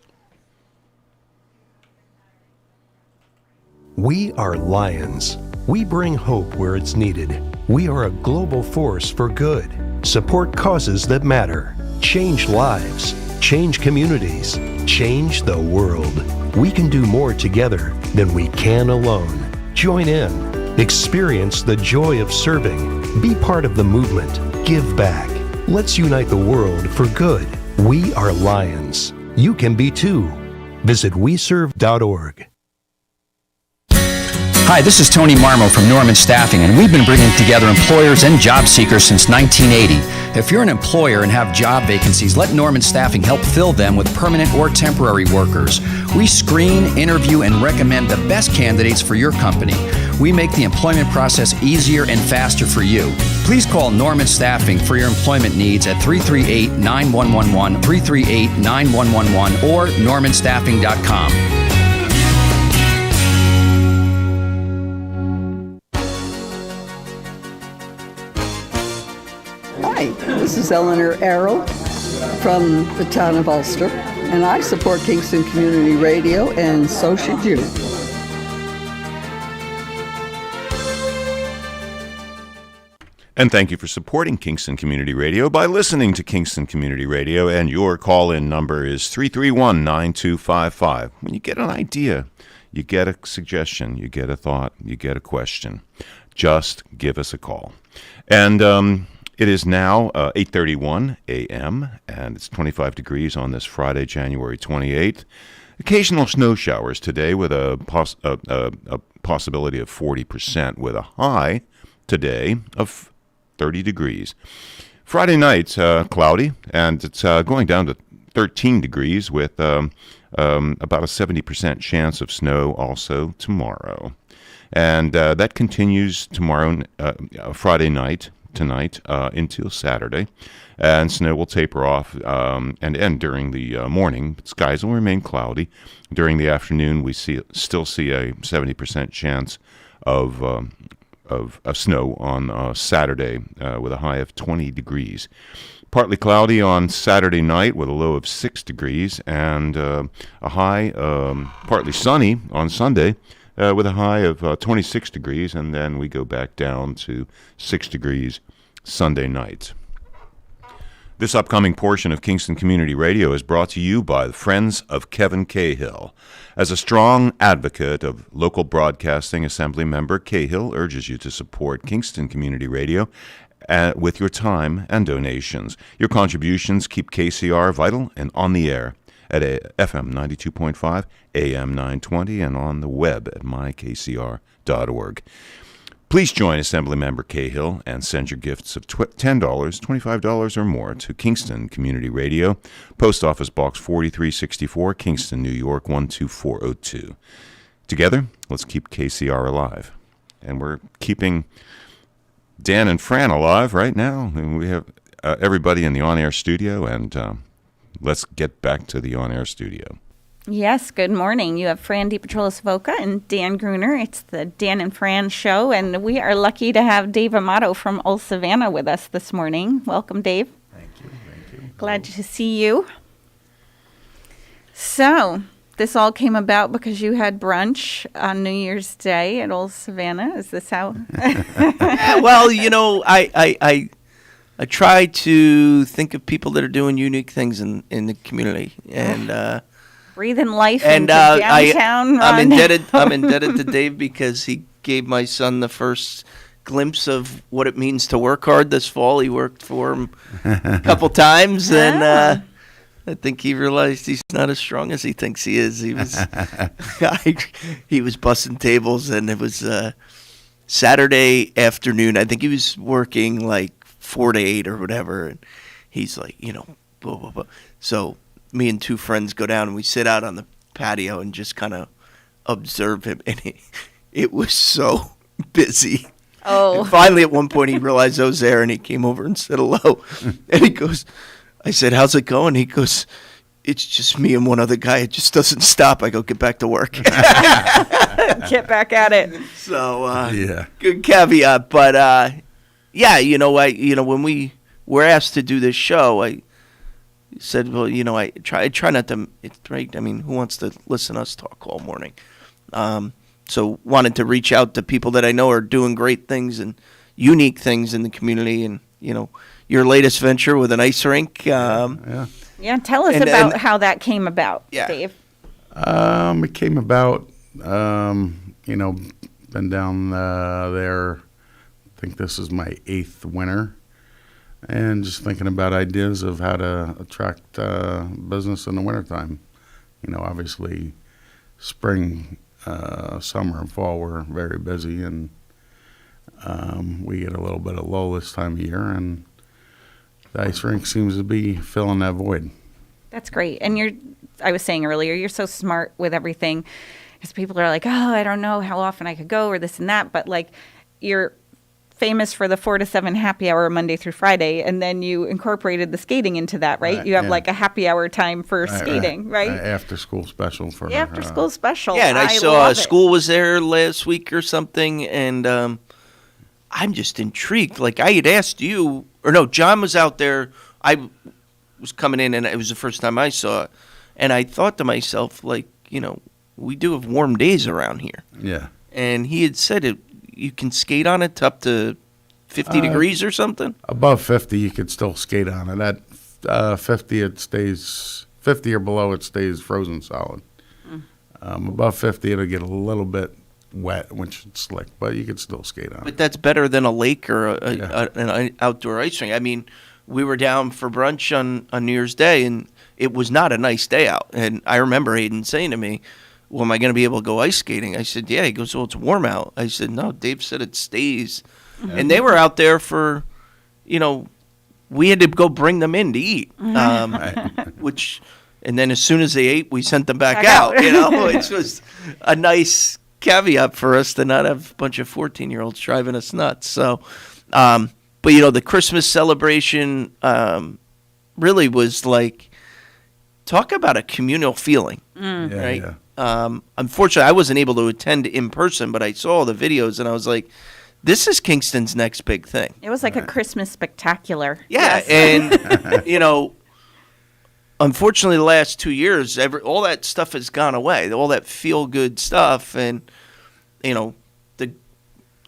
We are Lions. We bring hope where it's needed. We are a global force for good. Support causes that matter. Change lives. Change communities. Change the world. We can do more together than we can alone. Join in. Experience the joy of serving. Be part of the movement. Give back. Let's unite the world for good. We are Lions. You can be too. Visit weserve.org. Hi, this is Tony Marmo from Norman Staffing, and we've been bringing together employers and job seekers since 1980. If you're an employer and have job vacancies, let Norman Staffing help fill them with permanent or temporary workers. We screen, interview, and recommend the best candidates for your company. We make the employment process easier and faster for you. Please call Norman Staffing for your employment needs at 338-9111, 338-9111, or normanstaffing.com. Hi, this is Eleanor Arrow from the town of Ulster, and I support Kingston Community Radio, and so should you. And thank you for supporting Kingston Community Radio by listening to Kingston Community Radio, and your call-in number is 331-9255. When you get an idea, you get a suggestion, you get a thought, you get a question, just give us a call. And it is now 8:31 a.m., and it's 25 degrees on this Friday, January 28th. Occasional snow showers today with a possibility of 40%, with a high today of 30 degrees. Friday night, cloudy, and it's going down to 13 degrees with about a 70% chance of snow also tomorrow. And that continues tomorrow, Friday night, tonight, until Saturday. And snow will taper off and end during the morning. Skies will remain cloudy. During the afternoon, we still see a 70% chance of snow on Saturday with a high of 20 degrees. Partly cloudy on Saturday night with a low of 6 degrees, and a high partly sunny on Sunday with a high of 26 degrees, and then we go back down to 6 degrees Sunday night. This upcoming portion of Kingston Community Radio is brought to you by the Friends of Kevin Cahill. As a strong advocate of local broadcasting, Assemblymember Cahill urges you to support Kingston Community Radio with your time and donations. Your contributions keep KCR vital and on the air at FM 92.5, AM 920, and on the web at mykcr.org. Please join Assemblymember Cahill and send your gifts of $10, $25 or more to Kingston Community Radio, Post Office Box 4364, Kingston, New York 12402. Together, let's keep KCR alive. And we're keeping Dan and Fran alive right now. And we have everybody in the on-air studio, and let's get back to the on-air studio. Yes, good morning. You have Fran DiPetrolis-Voca and Dan Gruner. It's the Dan and Fran show, and we are lucky to have Dave Amato from Old Savannah with us this morning. Welcome, Dave. Thank you. Glad to see you. So, this all came about because you had brunch on New Year's Day at Old Savannah. Is this how? Well, you know, I try to think of people that are doing unique things in the community, and breathing life and into downtown. I'm indebted to Dave because he gave my son the first glimpse of what it means to work hard this fall. He worked for him a couple times, and I think he realized he's not as strong as he thinks he is. He was he was busting tables, and it was Saturday afternoon. I think he was working like 4 to 8 or whatever, and he's like, you know, blah, blah, blah. So me and two friends go down and we sit out on the patio and just kind of observe him, and it was so busy. Oh. And finally, at one point, he realized I was there, and he came over and said hello. And he goes, I said, how's it going? He goes, it's just me and one other guy. It just doesn't stop. I go, get back to work. Get back at it. So, good caveat. But, yeah, when we were asked to do this show, I said, well, I try not to, it's right. I mean, who wants to listen to us talk all morning? So wanted to reach out to people that I know are doing great things and unique things in the community. And, your latest venture with an ice rink. Yeah, tell us about how that came about, Dave. It came about, been down there, I think this is my 8th winter. And just thinking about ideas of how to attract business in the wintertime. Obviously, spring, summer, and fall we're very busy, and we get a little bit of lull this time of year, and the ice rink seems to be filling that void. That's great. And I was saying earlier, you're so smart with everything, because people are like, oh, I don't know how often I could go or this and that, but like you're famous for the 4 to 7 happy hour Monday through Friday, and then you incorporated the skating into that, right? You have like a happy hour time for skating, right? After school special for after school special. Yeah, and I saw school was there last week or something, and I'm just intrigued. Like I had asked you, or no, John was out there. I was coming in, and it was the first time I saw it, and I thought to myself, like, we do have warm days around here. Yeah. And he had said you can skate on it up to 50 degrees or something? Above 50, you could still skate on it. At 50, it stays 50 or below. It stays frozen solid. Above 50, it'll get a little bit wet, which is slick, but you could still skate on it. But that's better than a lake or an outdoor ice rink. I mean, we were down for brunch on New Year's Day, and it was not a nice day out. And I remember Hayden saying to me, well, am I going to be able to go ice skating? I said, yeah. He goes, well, it's warm out. I said, no, Dave said it stays. Mm-hmm. And they were out there for, we had to go bring them in to eat, which, and then as soon as they ate, we sent them back out, which was a nice caveat for us to not have a bunch of 14-year-olds driving us nuts. So, but, the Christmas celebration really was like, talk about a communal feeling, right? Yeah. Unfortunately, I wasn't able to attend in person, but I saw the videos, and I was like, this is Kingston's next big thing. It was like a Christmas spectacular. Yeah, yes. And, unfortunately, the last 2 years, all that stuff has gone away, all that feel-good stuff, and, and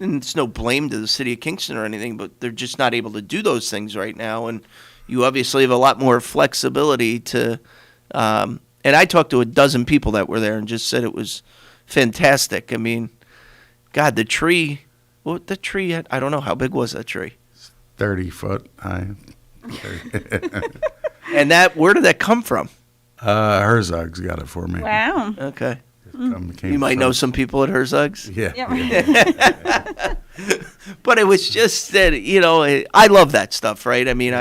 it's no blame to the city of Kingston or anything, but they're just not able to do those things right now, and, you obviously have a lot more flexibility to. And I talked to a dozen people that were there and just said it was fantastic. I mean, God, the tree. What the tree? I don't know how big was that tree. 30 foot high. And where did that come from? Herzog's got it for me. Wow. Okay. Came You might from- know some people at Herzog's. Yeah. But it was just that, I love that stuff, right? I mean,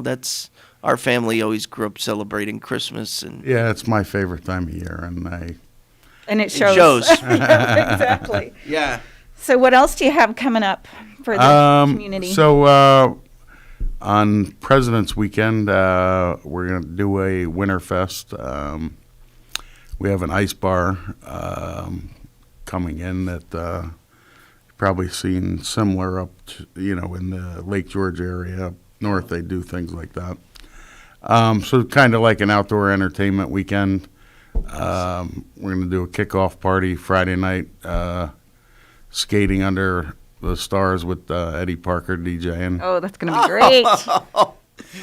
that's our family always grew up celebrating Christmas, and Yeah, it's my favorite time of year, And it shows. Yeah, exactly. Yeah. So what else do you have coming up for the community? So on President's Weekend, we're going to do a Winterfest. We have an ice bar coming in that you've probably seen similar up to, in the Lake George area. Up north, they do things like that. So kind of like an outdoor entertainment weekend. We're going to do a kickoff party Friday night, skating under the stars with Eddie Parker DJing. Oh, that's going to be great.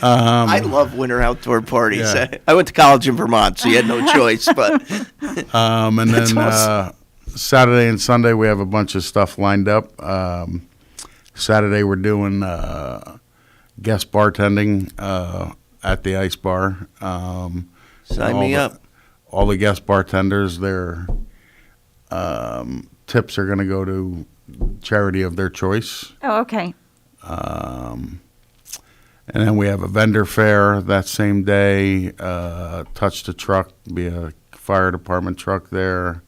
I love winter outdoor parties. Yeah. I went to college in Vermont, so you had no choice. But and That's then awesome. Saturday and Sunday we have a bunch of stuff lined up. Saturday we're doing guest bartending at the ice bar. Sign me up. All the guest bartenders, their tips are going to go to charity of their choice. Oh, okay. And then we have a vendor fair that same day. Touch the truck, be a fire department truck there.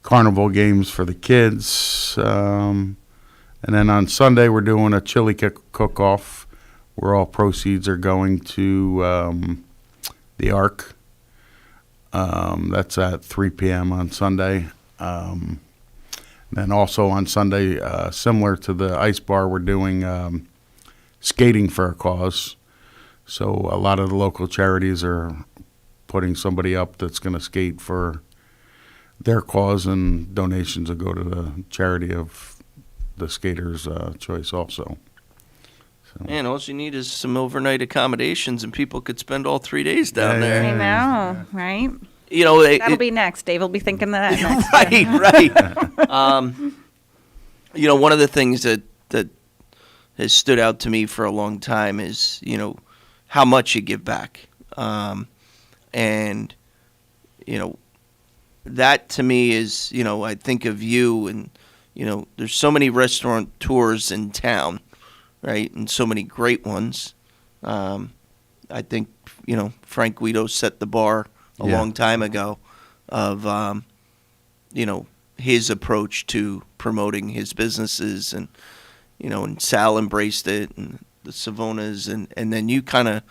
Carnival games for the kids. And then on Sunday we're doing a chili cook-off where all proceeds are going to the Ark. That's at 3 p.m. on Sunday. Then also on Sunday, similar to the ice bar, we're doing skating for a cause. So a lot of the local charities are putting somebody up that's going to skate for their cause, and donations will go to the charity of the skaters' choice also. Man, all you need is some overnight accommodations, and people could spend all 3 days down Yeah, there. I know, right? That'll be next. Dave will be thinking that next. right. One of the things that has stood out to me for a long time is, how much you give back. And that to me is, I think of you and, there's so many restaurateurs in town, right? And so many great ones. I think, Frank Guido set the bar a long time ago of, his approach to promoting his businesses, and, and Sal embraced it, and the Savonas, and then you kind of,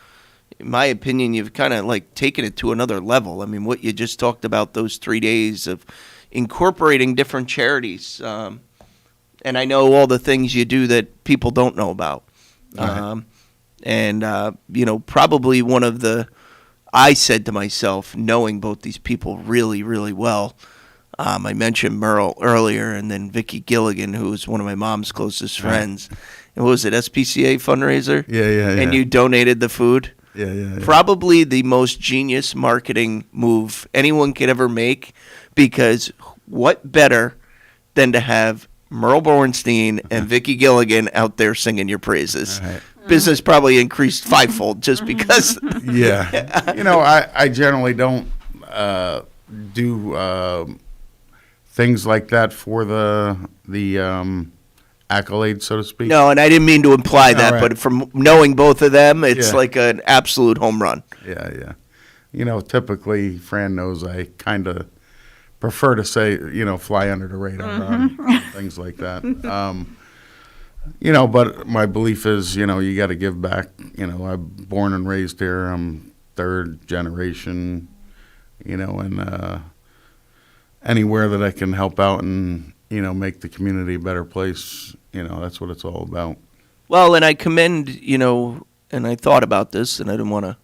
in my opinion, you've kind of like taken it to another level. I mean, what you just talked about, those 3 days of incorporating different charities. And I know all the things you do that people don't know about. Right. Probably one of I said to myself, knowing both these people really, really well, I mentioned Merle earlier, and then Vicki Gilligan, who was one of my mom's closest friends. And what was it, SPCA fundraiser? Yeah. And you donated the food? Yeah. Probably the most genius marketing move anyone could ever make, because what better than to have Merle Bornstein and Vicki Gilligan out there singing your praises? Right. Business probably increased fivefold just because. Yeah. I generally don't do things like that for the accolades, so to speak. No, and I didn't mean to imply that, right. but from knowing both of them, it's Yeah. like an absolute home run. Yeah. Typically, Fran knows I kind of prefer to say, fly under the radar on things like that. But my belief is, you got to give back. I'm born and raised here. I'm third generation, and anywhere that I can help out and, make the community a better place, that's what it's all about. Well, and I commend, and I thought about this, and I didn't want to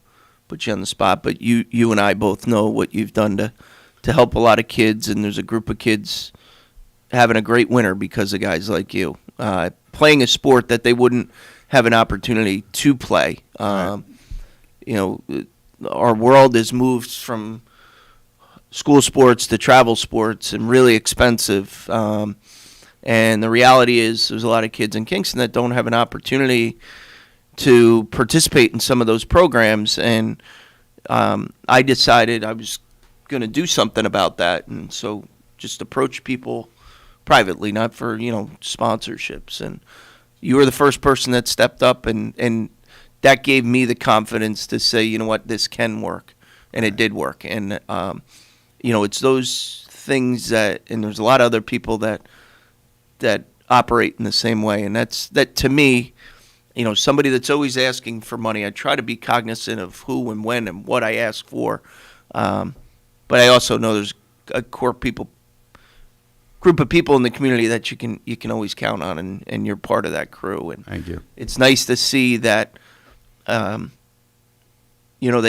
put you on the spot, but you and I both know what you've done to help a lot of kids, and there's a group of kids having a great winter because of guys like you. Playing a sport that they wouldn't have an opportunity to play. You know, our world has moved from school sports to travel sports and really expensive. And the reality is there's a lot of kids in Kingston that don't have an opportunity to participate in some of those programs. And I decided I was going to do something about that. And so just approach people privately, not for, sponsorships. And you were the first person that stepped up, and that gave me the confidence to say, you know what, this can work. And it did work. And, it's those things that, and there's a lot of other people that operate in the same way. And that to me, somebody that's always asking for money, I try to be cognizant of who and when and what I ask for. But I also know there's a group of people in the community that you can always count on, and you're part of that crew. And thank you. It's nice to see that, that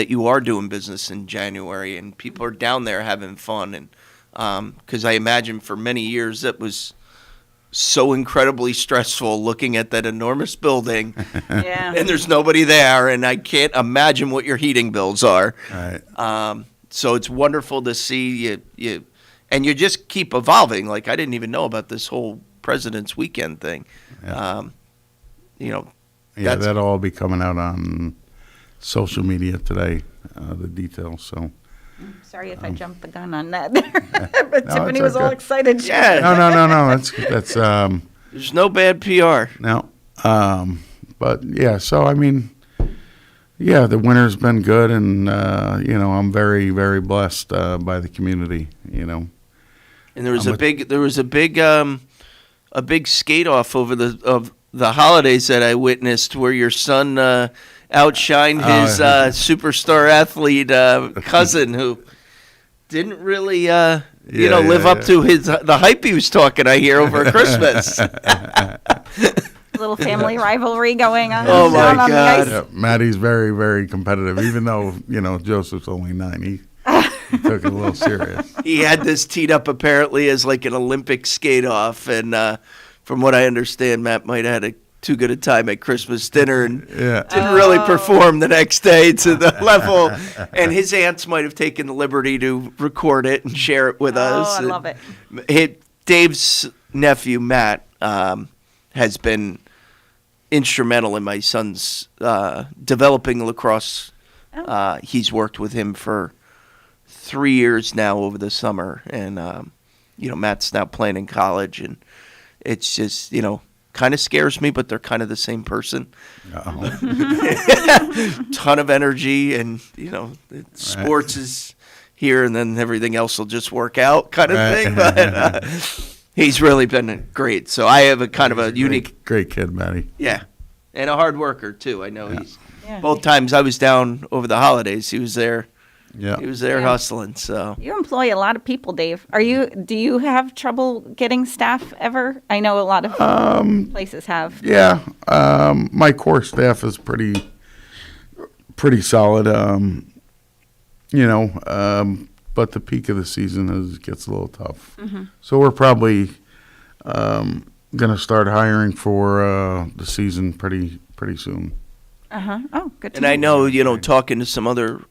you are doing business in January and people are down there having fun. And because I imagine for many years it was so incredibly stressful looking at that enormous building and there's nobody there, and I can't imagine what your heating bills are. Right. So it's wonderful to see you and you just keep evolving. Like, I didn't even know about this whole President's Weekend thing. Yeah. That'll all be coming out on social media today, the details. So sorry if I jumped the gun on that there. But No, Tiffany it's was all okay. excited. Yeah. No. That's There's no bad PR. No. But yeah, so I mean, yeah, the winter's been good, and I'm very, very blessed by the community. And there was a big skate off over the holidays that I witnessed, where your son outshined his superstar athlete cousin, who didn't really live up to the hype he was talking, I hear, over Christmas. Little family rivalry going on. Oh, my on God. The ice. Yeah, Maddie's very, very competitive, even though Joseph's only 9. He took it a little serious. He had this teed up apparently as like an Olympic skate off, and from what I understand, Matt might have had too good a time at Christmas dinner and didn't really perform the next day to the level. And his aunts might have taken the liberty to record it and share it with us. I love it. Dave's nephew, Matt, has been instrumental in my son's developing lacrosse. He's worked with him for 3 years now over the summer. And, Matt's now playing in college. And it's just, kind of scares me, but they're kind of the same person. Ton of energy, and sports is here, and then everything else will just work out, kind of thing. But he's really been great. So I have a kind of a unique, great kid, Matty. Yeah, and a hard worker too. I know he's both times I was down over the holidays, he was there. Yeah, he was there hustling. So you employ a lot of people, Dave. Do you have trouble getting staff ever? I know a lot of places have. Yeah, my core staff is pretty solid. But the peak of the season gets a little tough. Mm-hmm. So we're probably going to start hiring for the season pretty soon. Oh, good. And I know, talking to some other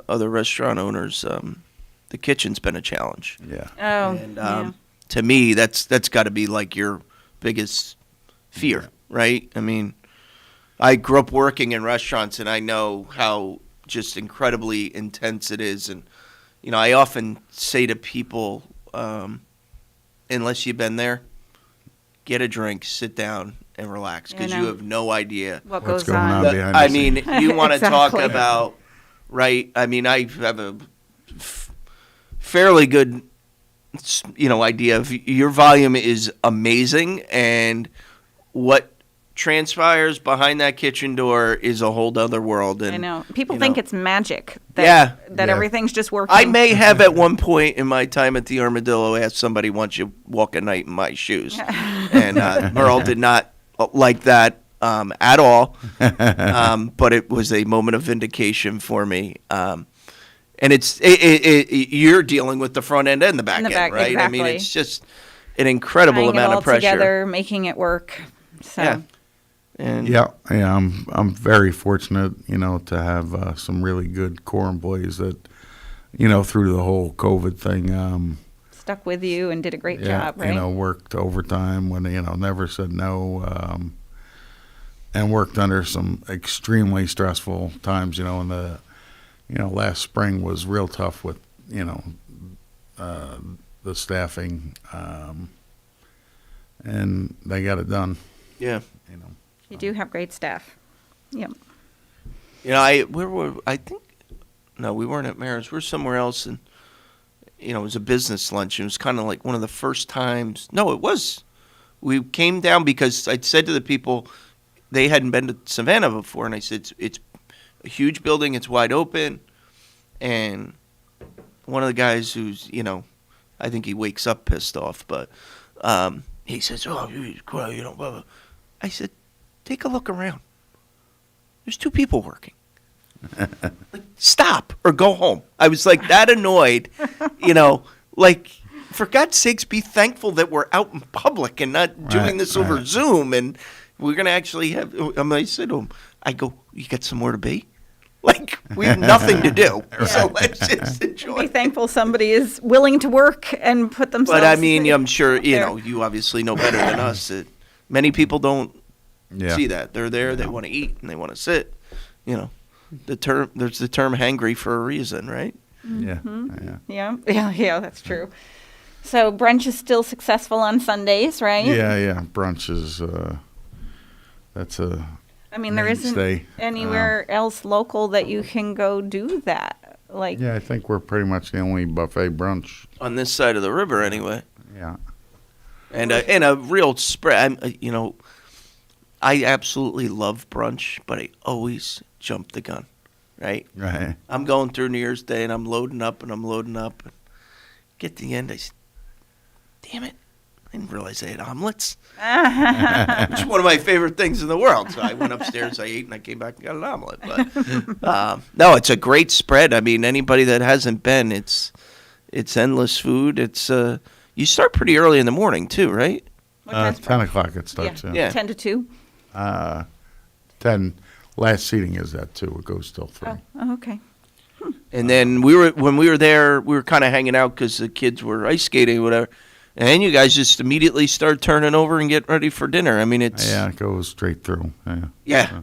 restaurant owners, the kitchen's been a challenge. Yeah. Oh. And to me, that's got to be like your biggest fear, right? I mean, I grew up working in restaurants, and I know how just incredibly intense it is. And I often say to people, unless you've been there, get a drink, sit down, and relax, because you have no idea what's going on behind I the mean, scenes. you want to talk Exactly. about, right? I mean, I have a fairly good, idea of your volume is amazing, and what transpires behind that kitchen door is a whole other world. And I know. People think it's magic. That everything's just working. I may have at one point in my time at the Armadillo asked somebody, "Once you walk a night in my shoes?" And Merle did not like that at all. But it was a moment of vindication for me. And you're dealing with the front end and the back end, right? Exactly. I mean, it's just an incredible Tying amount it all of pressure. together, making it work. So. Yeah. And Yeah, I'm very fortunate, to have some really good core employees that, through the whole COVID thing, Stuck with you and did a great job, right? worked overtime when, never said no, and worked under some extremely stressful times, and the, last spring was real tough with, the staffing, and they got it done. Yeah. You do have great staff. Yep. Where were I think? No, we weren't at Mayor's. We were somewhere else, and it was a business lunch. It was kind of like one of the first times. No, it was. We came down because I'd said to the people, they hadn't been to Savannah before, and I said it's a huge building. It's wide open, and one of the guys who's I think he wakes up pissed off, but he says, "Oh, blah, blah." I said, "Take a look around. There's 2 people working. Stop or go home." I was like that annoyed, like, for God's sakes, be thankful that we're out in public and not doing this over Zoom, and we're going to actually have, I said to him, I go, "You got somewhere to be? Like, we have nothing to do, so let's just enjoy." Be thankful somebody is willing to work and put themselves. But I mean, I'm sure, you obviously know better than us that many people don't see that. They're there, they want to eat, and they want to sit, there's the term hangry for a reason, right? Yeah, that's true. So brunch is still successful on Sundays, right? Yeah. Brunch is, that's a I mean, there isn't mainstay. anywhere else local that you can go do that. Like, Yeah, I think we're pretty much the only buffet brunch. On this side of the river, anyway. Yeah. And a real spread. I absolutely love brunch, but I always jump the gun, right? Right. I'm going through New Year's Day, and I'm loading up. And get to the end, I said, damn it, I didn't realize I had omelets. Which is one of my favorite things in the world. So I went upstairs, I ate, and I came back and got an omelet. But no, it's a great spread. I mean, anybody that hasn't been, it's endless food. It's you start pretty early in the morning, too, right? 10 o'clock it starts, yeah. 10 to 2? 10. Last seating is at 2. It goes till 3. Oh, okay. And then when we were there, we were kind of hanging out because the kids were ice skating or whatever. And then you guys just immediately start turning over and get ready for dinner. I mean, it's... Yeah, it goes straight through. Yeah.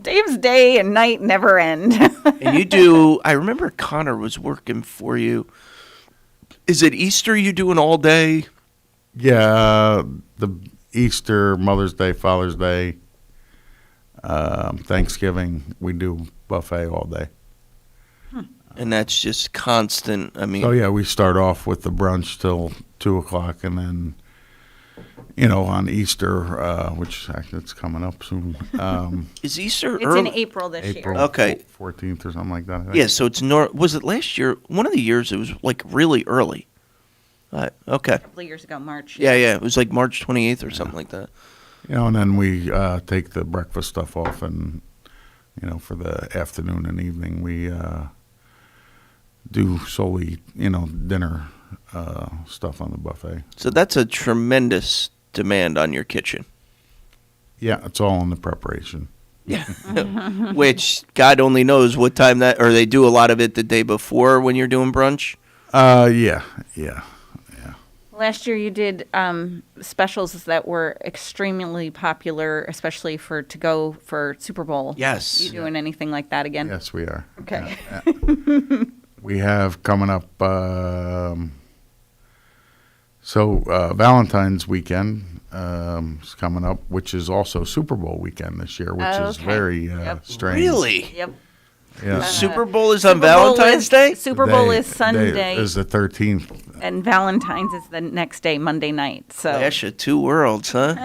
Dave's day and night never end. And you do... I remember Connor was working for you. Is it Easter you do an all day? Yeah, the Easter, Mother's Day, Father's Day, Thanksgiving, we do buffet all day. And that's just constant. I mean... So, yeah, we start off with the brunch till 2 o'clock, and then, on Easter, which actually it's coming up soon. Is Easter It's early? in April this year. Okay. 14th or something like that. I think. Yeah, so it's... Was it last year? One of the years it was, like, really early. Okay. A couple of years ago, March. Yeah. It was like March 28th or something like that. And then we take the breakfast stuff off, and, for the afternoon and evening, we do solely, dinner stuff on the buffet. So that's a tremendous demand on your kitchen. Yeah, it's all in the preparation. Yeah. Which God only knows what time or they do a lot of it the day before when you're doing brunch? Yeah. Last year you did specials that were extremely popular, especially to go for Super Bowl. Yes. You doing anything like that again? Yes, we are. Okay. Yeah. We have coming up, Valentine's weekend is coming up, which is also Super Bowl weekend this year, which is very strange. Really? Yep. Yeah. Super Bowl is on Valentine's Day? Super Bowl is Sunday. Day is the 13th. And Valentine's is the next day, Monday night. So Clash of two worlds, huh?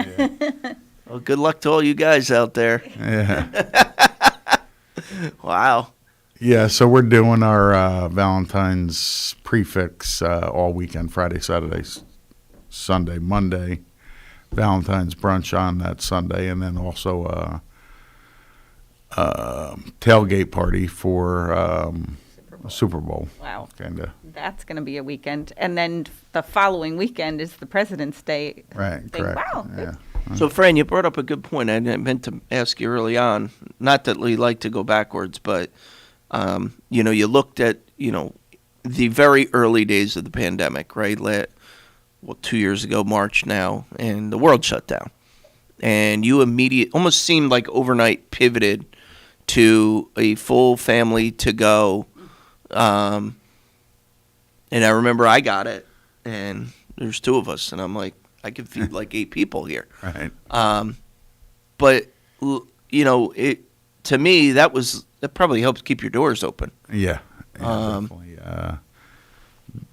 Well, good luck to all you guys out there. Yeah. Wow. Yeah, so we're doing our Valentine's prefix all weekend, Friday, Saturday, Sunday, Monday. Valentine's brunch on that Sunday, and then also tailgate party for Super Bowl. Wow. Kinda. That's going to be a weekend. And then the following weekend is the President's Day. Right, thing. correct. Wow. Yeah. So, Fran, you brought up a good point. I meant to ask you early on, not that we like to go backwards, but, you looked at, the very early days of the pandemic, right? 2 years ago, March now, and the world shut down. And you almost seemed like overnight pivoted to a full family to go. And I remember I got it, and there's 2 of us, and I'm like, I could feed like 8 people here. Right. But to me, that probably helps keep your doors open. Yeah, definitely.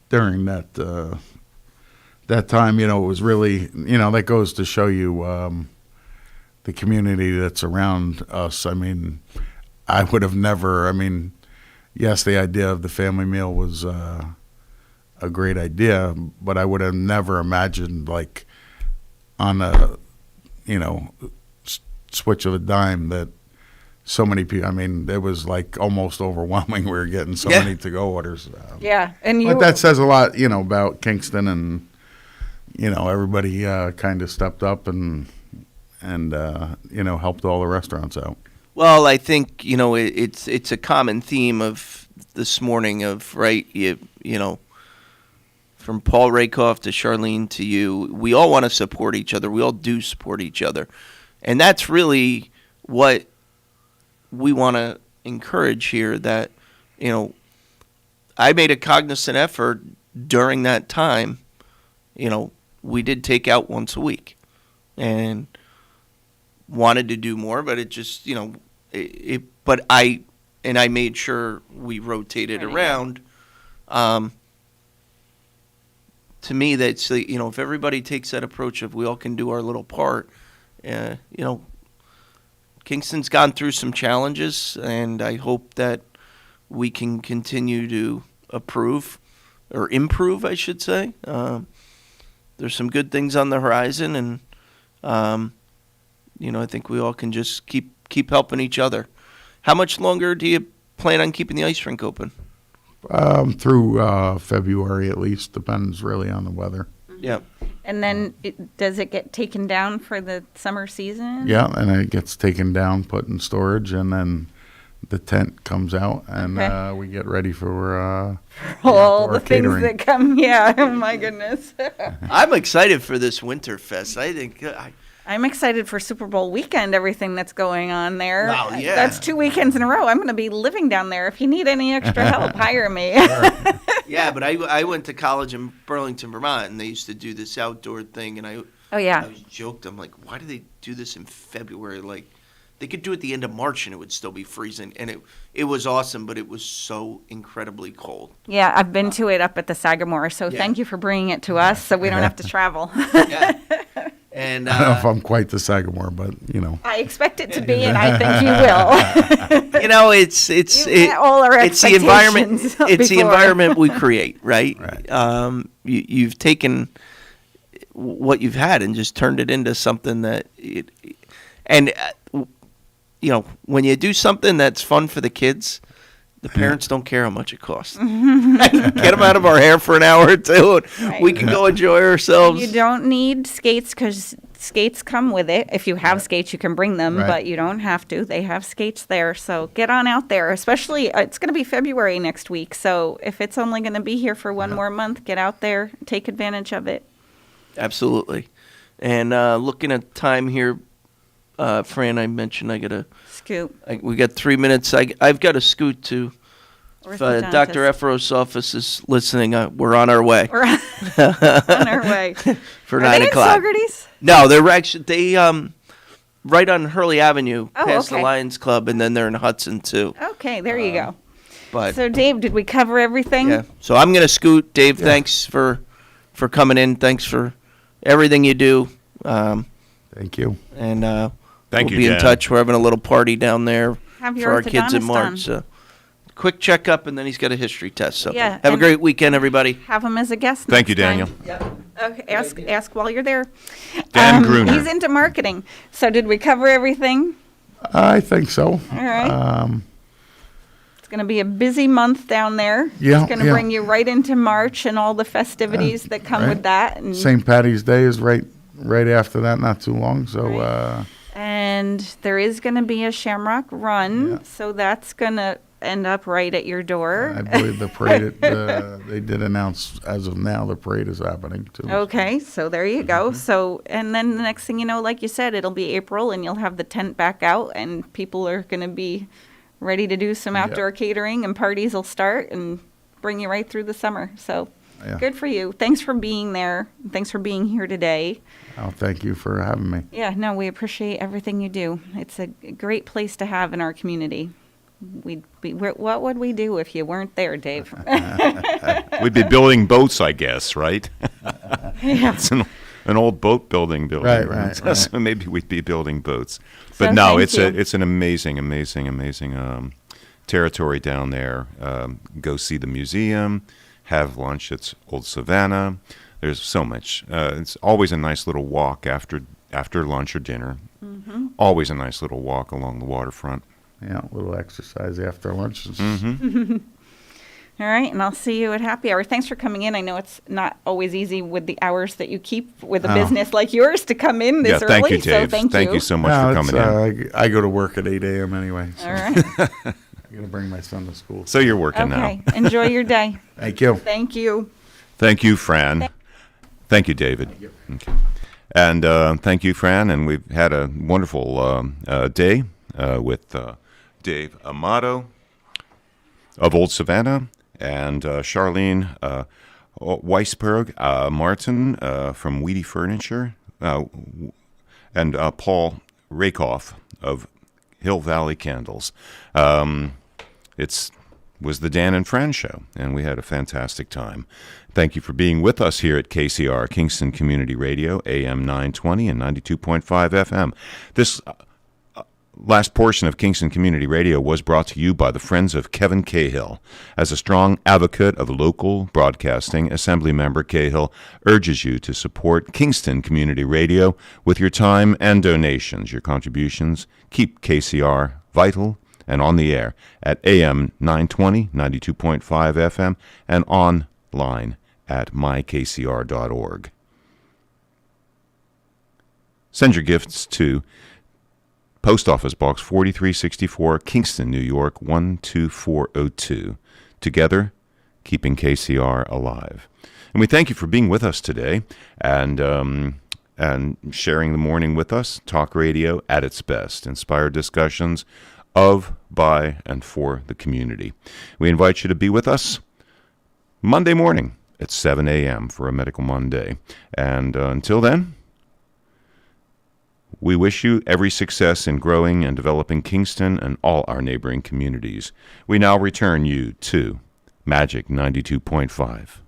During that time, it was really, that goes to show you the community that's around us. I mean, I would have never. I mean, yes, the idea of the family meal was a great idea, but I would have never imagined, like, on a switch of a dime, that so many people. I mean, it was like almost overwhelming. We were getting so many to-go orders. Yeah, and but that says a lot, about Kingston, and everybody kind of stepped up and helped all the restaurants out. Well, I think it's a common theme of this morning of right from Paul Rakoff to Charlene to you, we all want to support each other. We all do support each other, and that's really what we want to encourage here. That I made a cognizant effort during that time. We did take out once a week, and wanted to do more, but it just But I made sure we rotated around. To me, that's if everybody takes that approach of we all can do our little part, Kingston's gone through some challenges, and I hope that we can continue to improve, I should say. There's some good things on the horizon, and I think we all can just keep helping each other. How much longer do you plan on keeping the ice rink open? Through February at least. Depends really on the weather. Yeah. And then does it get taken down for the summer season? Yeah, and it gets taken down, put in storage, and then the tent comes out, and we get ready for all the catering. things that come. Yeah, oh my goodness. I'm excited for this Winterfest. I think I'm excited for Super Bowl weekend, everything that's going on there. Wow, yeah. That's 2 weekends in a row. I'm going to be living down there. If you need any extra help, hire me. Yeah, but I went to college in Burlington, Vermont, and they used to do this outdoor thing, and I was joked. I'm like, why do they do this in February? Like, they could do it at the end of March, and it would still be freezing. And it was awesome, but it was so incredibly cold. Yeah, I've been to it up at the Sagamore, so thank you for bringing it to us so we don't have to travel. Yeah. And I don't know if I'm quite the Sagamore, but I expect it to be, and I think you will. It's all our it's the environment. expectations It's the before. environment we create, right? You've taken what you've had and just turned it into something that when you do something that's fun for the kids, the parents don't care how much it costs. Get them out of our hair for an hour or two, and we can go enjoy ourselves. You don't need skates because skates come with it. If you have skates, you can bring them, but you don't have to. They have skates there, so get on out there. Especially, it's going to be February next week, so if it's only going to be here for one more month, get out there, take advantage of it. Absolutely. And looking at time here, Fran, I mentioned I got to scoot. We got 3 minutes. I've got to scoot to. If Dr. Efros' office is listening, we're on our way. We're on our way. For Are 9 they o'clock. In Saugerties? No, they're actually right on Hurley Avenue, past the okay. Lions Club, and then they're in Hudson too. Okay, there you go. But so, Dave, did we cover everything? Yeah. So I'm gonna scoot. Dave, thanks for coming in. Thanks for everything you do. Thank you. And Thank we'll you, be in Dan. touch. We're having a little party down there Have for your our kids in orthodontist March. on. Quick checkup, and then he's got a history test. So Yeah, have a and- great weekend, everybody. Have him as a guest. Thank you, next Daniel. time. Okay, ask while you're there. Dan Gruner. He's into marketing. So did we cover everything? I think so. All right. It's going to be a busy month down there. Yeah, It's going to yeah. bring you right into March and all the festivities that come with that. And St. Patty's Day is right right after that, not too long. So, And there is going to be a Shamrock Run, so that's going to end up right at your door. I believe the parade, they did announce as of now, the parade is happening too. Okay, so there you go. So, and then the next thing you know, like you said, it'll be April and you'll have the tent back out and people are going to be ready to do some outdoor catering and parties will start and bring you right through the summer. So good for you. Thanks for being there. Thanks for being here today. Oh, thank you for having me. Yeah, no, we appreciate everything you do. It's a great place to have in our community. What would we do if you weren't there, Dave? We'd be building boats, I guess, right? Yeah. It's an old boat building building. Right. So maybe we'd be building boats. So But no, thank you. it's an amazing territory down there. Go see the museum, have lunch at Old Savannah. There's so much. It's always a nice little walk after lunch or dinner. Mm-hmm. Always a nice little walk along the waterfront. Yeah, a little exercise after lunch. All right, and I'll see you at happy hour. Thanks for coming in. I know it's not always easy with the hours that you keep with a business like yours to come in this early. Thank you, Dave. So thank you so much for coming in. I go to work at 8 a.m. anyway. So All right. I'm going to bring my son to school. So you're working Okay, now. enjoy your day. Thank you. Thank you. Thank you, Fran. Thank you, David. Okay. And thank you, Fran. And we've had a wonderful day with Dave Amato of Old Savannah and Charlene Weisberg Martin from Weedy Furniture and Paul Rakoff of Hill Valley Candles. Was the Dan and Fran show, and we had a fantastic time. Thank you for being with us here at KCR, Kingston Community Radio, AM 920 and 92.5 FM. This last portion of Kingston Community Radio was brought to you by the Friends of Kevin Cahill. As a strong advocate of local broadcasting, Assemblymember Cahill urges you to support Kingston Community Radio with your time and donations. Your contributions keep KCR vital and on the air at AM 920, 92.5 FM, and online at mykcr.org. Send your gifts to Post Office Box 4364, Kingston, New York 12402. Together, keeping KCR alive. And we thank you for being with us today and sharing the morning with us. Talk radio at its best. Inspired discussions of, by, and for the community. We invite you to be with us Monday morning at 7 a.m. for a Medical Monday. And until then, we wish you every success in growing and developing Kingston and all our neighboring communities. We now return you to Magic 92.5.